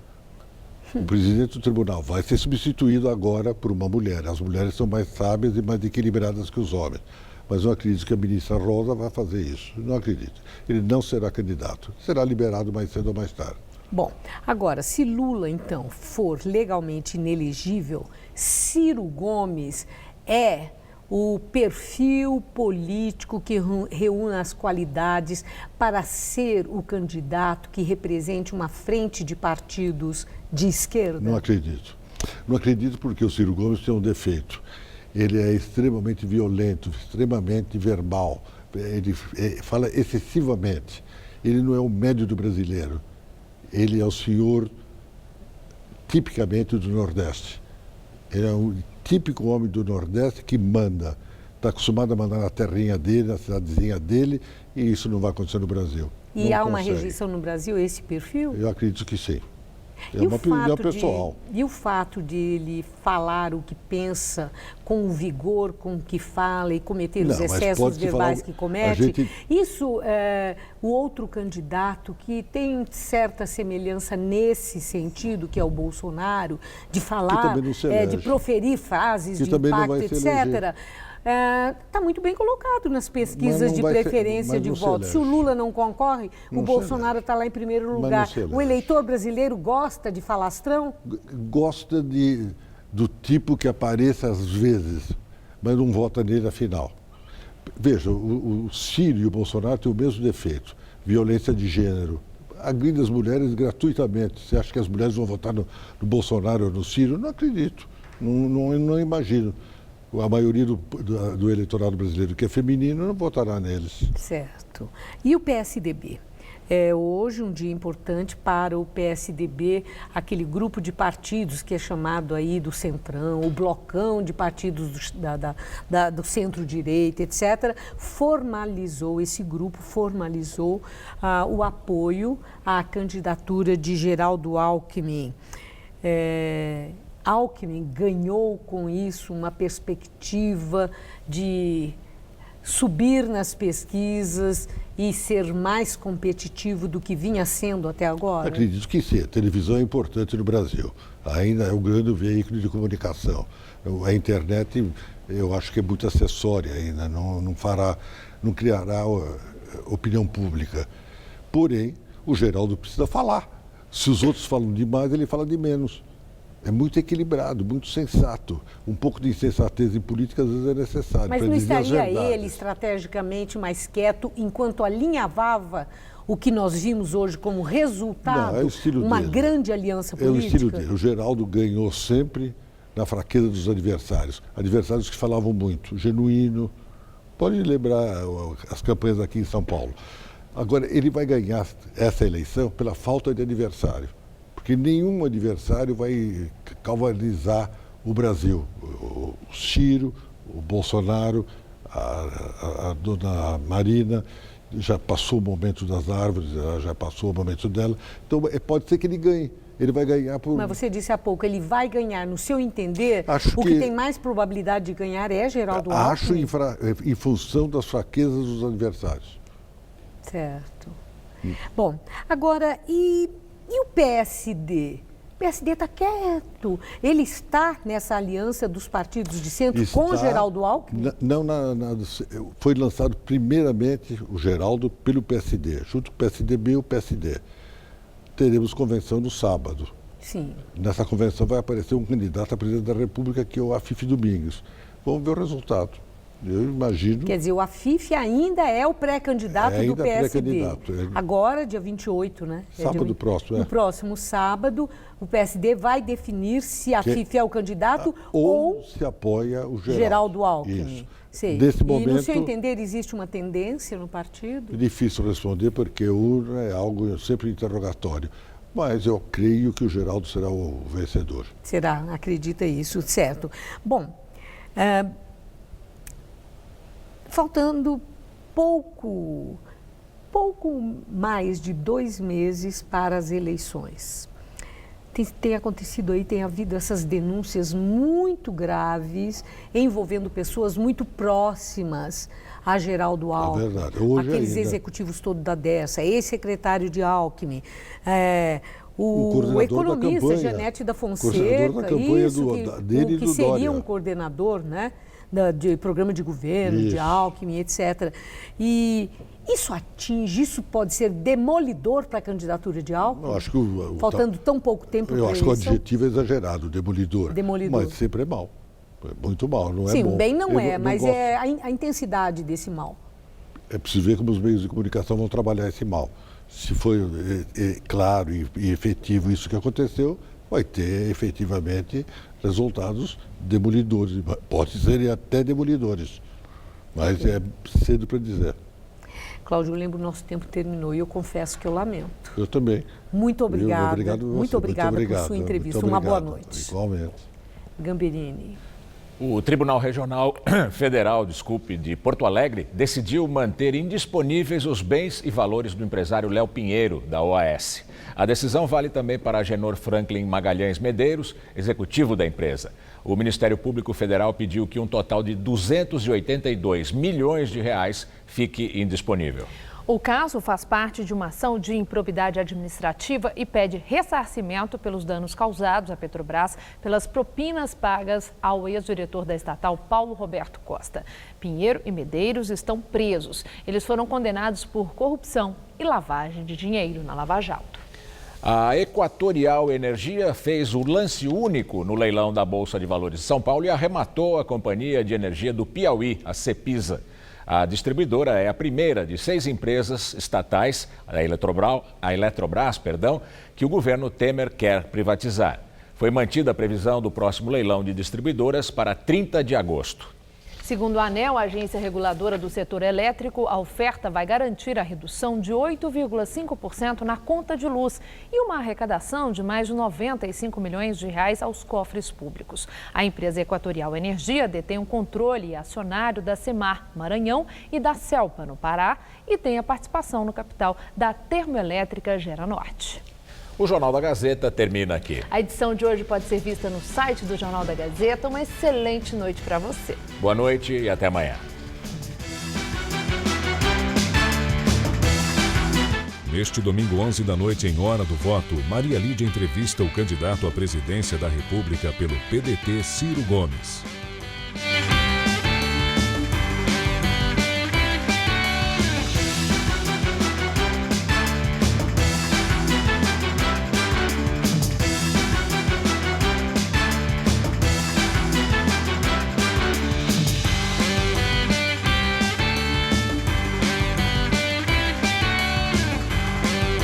W: O presidente do tribunal vai ser substituído agora por uma mulher. As mulheres são mais sábias e mais equilibradas que os homens. Mas eu acredito que a ministra Rosa vai fazer isso. Não acredito. Ele não será candidato. Será liberado mais cedo ou mais tarde.
F: Bom, agora, se Lula, então, for legalmente inelegível, Ciro Gomes é o perfil político que reúne as qualidades para ser o candidato que represente uma frente de partidos de esquerda?
W: Não acredito. Não acredito porque o Ciro Gomes tem um defeito. Ele é extremamente violento, extremamente verbal. Ele fala excessivamente. Ele não é o médio do brasileiro. Ele é o senhor tipicamente do Nordeste. Ele é um típico homem do Nordeste que manda. Está acostumado a mandar na terrinha dele, na cidadezinha dele, e isso não vai acontecer no Brasil.
F: E há uma rejeição no Brasil a esse perfil?
W: Eu acredito que sim. É uma opinião pessoal.
F: E o fato de ele falar o que pensa com o vigor com que fala e cometer os excessos verbais que comete, isso o outro candidato que tem certa semelhança nesse sentido, que é o Bolsonaro, de falar, de proferir frases de impacto, etc., está muito bem colocado nas pesquisas de preferência de voto. Se o Lula não concorre, o Bolsonaro está lá em primeiro lugar. O eleitor brasileiro gosta de falastrão?
W: Gosta do tipo que apareça às vezes, mas não vota nele afinal. Veja, o Ciro e o Bolsonaro têm o mesmo defeito, violência de gênero. Agride as mulheres gratuitamente. Você acha que as mulheres vão votar no Bolsonaro ou no Ciro? Não acredito, não imagino. A maioria do eleitorado brasileiro que é feminino não votará neles.
F: Certo. E o PSDB? É hoje um dia importante para o PSDB, aquele grupo de partidos que é chamado aí do Centrão, o blocão de partidos do centro-direita, etc., esse grupo formalizou o apoio à candidatura de Geraldo Alckmin. Alckmin ganhou com isso uma perspectiva de subir nas pesquisas e ser mais competitivo do que vinha sendo até agora?
W: Acredito que sim. A televisão é importante no Brasil. Ainda é o grande veículo de comunicação. A internet, eu acho que é muito acessória ainda, não criará opinião pública. Porém, o Geraldo precisa falar. Se os outros falam demais, ele fala de menos. É muito equilibrado, muito sensato. Um pouco de insensatez em política às vezes é necessário.
F: Mas não estaria ele estrategicamente mais quieto enquanto alinhavava o que nós vimos hoje como resultado, uma grande aliança política?
W: É o estilo dele. O Geraldo ganhou sempre na fraqueza dos adversários. Adversários que falavam muito, genuíno. Pode lembrar as campanhas aqui em São Paulo. Agora, ele vai ganhar essa eleição pela falta de adversário. Porque nenhum adversário vai calvanizar o Brasil. O Ciro, o Bolsonaro, a dona Marina, já passou o momento das árvores, já passou o momento dela. Então, pode ser que ele ganhe. Ele vai ganhar por...
F: Mas você disse há pouco, ele vai ganhar, no seu entender, o que tem mais probabilidade de ganhar é Geraldo Alckmin?
W: Acho em função das fraquezas dos adversários.
F: Certo. Bom, agora, e o PSD? O PSD está quieto. Ele está nessa aliança dos partidos de centro com Geraldo Alckmin?
W: Não, foi lançado primeiramente o Geraldo pelo PSD, junto com o PSDB e o PSD. Teremos convenção no sábado.
F: Sim.
W: Nessa convenção vai aparecer um candidato a presidente da República, que é o Afif Domingues. Vamos ver o resultado. Eu imagino...
F: Quer dizer, o Afif ainda é o pré-candidato do PSD. Agora, dia 28, né?
W: Sábado próximo,
F: No próximo sábado, o PSD vai definir se a Afif é o candidato ou
W: se apoia o
F: Geraldo Alckmin.
W: Isso. Nesse momento,
F: e, no seu entender, existe uma tendência no partido?
W: É difícil responder, porque urna é algo sempre interrogatório. Mas eu creio que o Geraldo será o vencedor.
F: Será, acredita isso, certo. Bom, faltando pouco mais de 2 meses para as eleições. Tem acontecido aí, tem havido essas denúncias muito graves envolvendo pessoas muito próximas a Geraldo Alckmin.
W: É verdade. Hoje
F: aqueles
W: ainda...
F: executivos todos da Dersa, ex-secretário de Alckmin, o economista Janete da Fonseca, que seria um coordenador, né, de programa de governo, de Alckmin, etc. E isso pode ser demolidor para a candidatura de Alckmin?
W: Eu acho que
F: faltando tão pouco tempo para
W: Eu acho que o adjetivo é exagerado, demolidor. Mas sempre é mal. É muito mal, não é bom.
F: Sim, bem não mas é a intensidade desse mal.
W: É preciso ver como os meios de comunicação vão trabalhar esse mal. Se foi claro e efetivo isso que aconteceu, vai ter efetivamente resultados demolidores. Pode ser até demolidores, mas é cedo para dizer.
F: Cláudio, eu lembro que o nosso tempo terminou e eu confesso que eu lamento.
W: Eu também.
F: Muito obrigada.
W: Muito obrigado
F: por sua entrevista. Uma boa noite.
W: Igualmente.
F: Gamberini.
A: O Tribunal Regional Federal, de Porto Alegre, decidiu manter indisponíveis os bens e valores do empresário Léo Pinheiro, da OAS. A decisão vale também para Agenor Franklin Magalhães Medeiros, executivo da empresa. O Ministério Público Federal pediu que um total de 282 milhões de reais fique indisponível.
B: O caso faz parte de uma ação de improbidade administrativa e pede ressarcimento pelos danos causados à Petrobras pelas propinas pagas ao ex-diretor da estatal, Paulo Roberto Costa. Pinheiro e Medeiros estão presos. Eles foram condenados por corrupção e lavagem de dinheiro na Lava Jato.
A: A Equatorial Energia fez o lance único no leilão da Bolsa de Valores de São Paulo e arrematou a Companhia de Energia do Piauí, a Cepisa. A distribuidora é a primeira de 6 empresas estatais, a Eletrobras, que o governo Temer quer privatizar. Foi mantida a previsão do próximo leilão de distribuidoras para 30 de agosto.
B: Segundo a ANEEL, a agência reguladora do setor elétrico, a oferta vai garantir a redução de 8,5% na conta de luz e uma arrecadação de mais de 95 milhões de reais aos cofres públicos. A empresa Equatorial Energia detém um controle acionário da Semar Maranhão e da Celpa, no Pará, e tem a participação no capital da Termoelétrica Gera Norte.
A: O Jornal da Gazeta termina aqui.
B: A edição de hoje pode ser vista no site do Jornal da Gazeta. Uma excelente noite para você.
A: Boa noite e até amanhã.
C: Neste domingo, 11 da noite, em Hora do Voto, Maria Lídia entrevista o candidato à presidência da República pelo PDT, Ciro Gomes.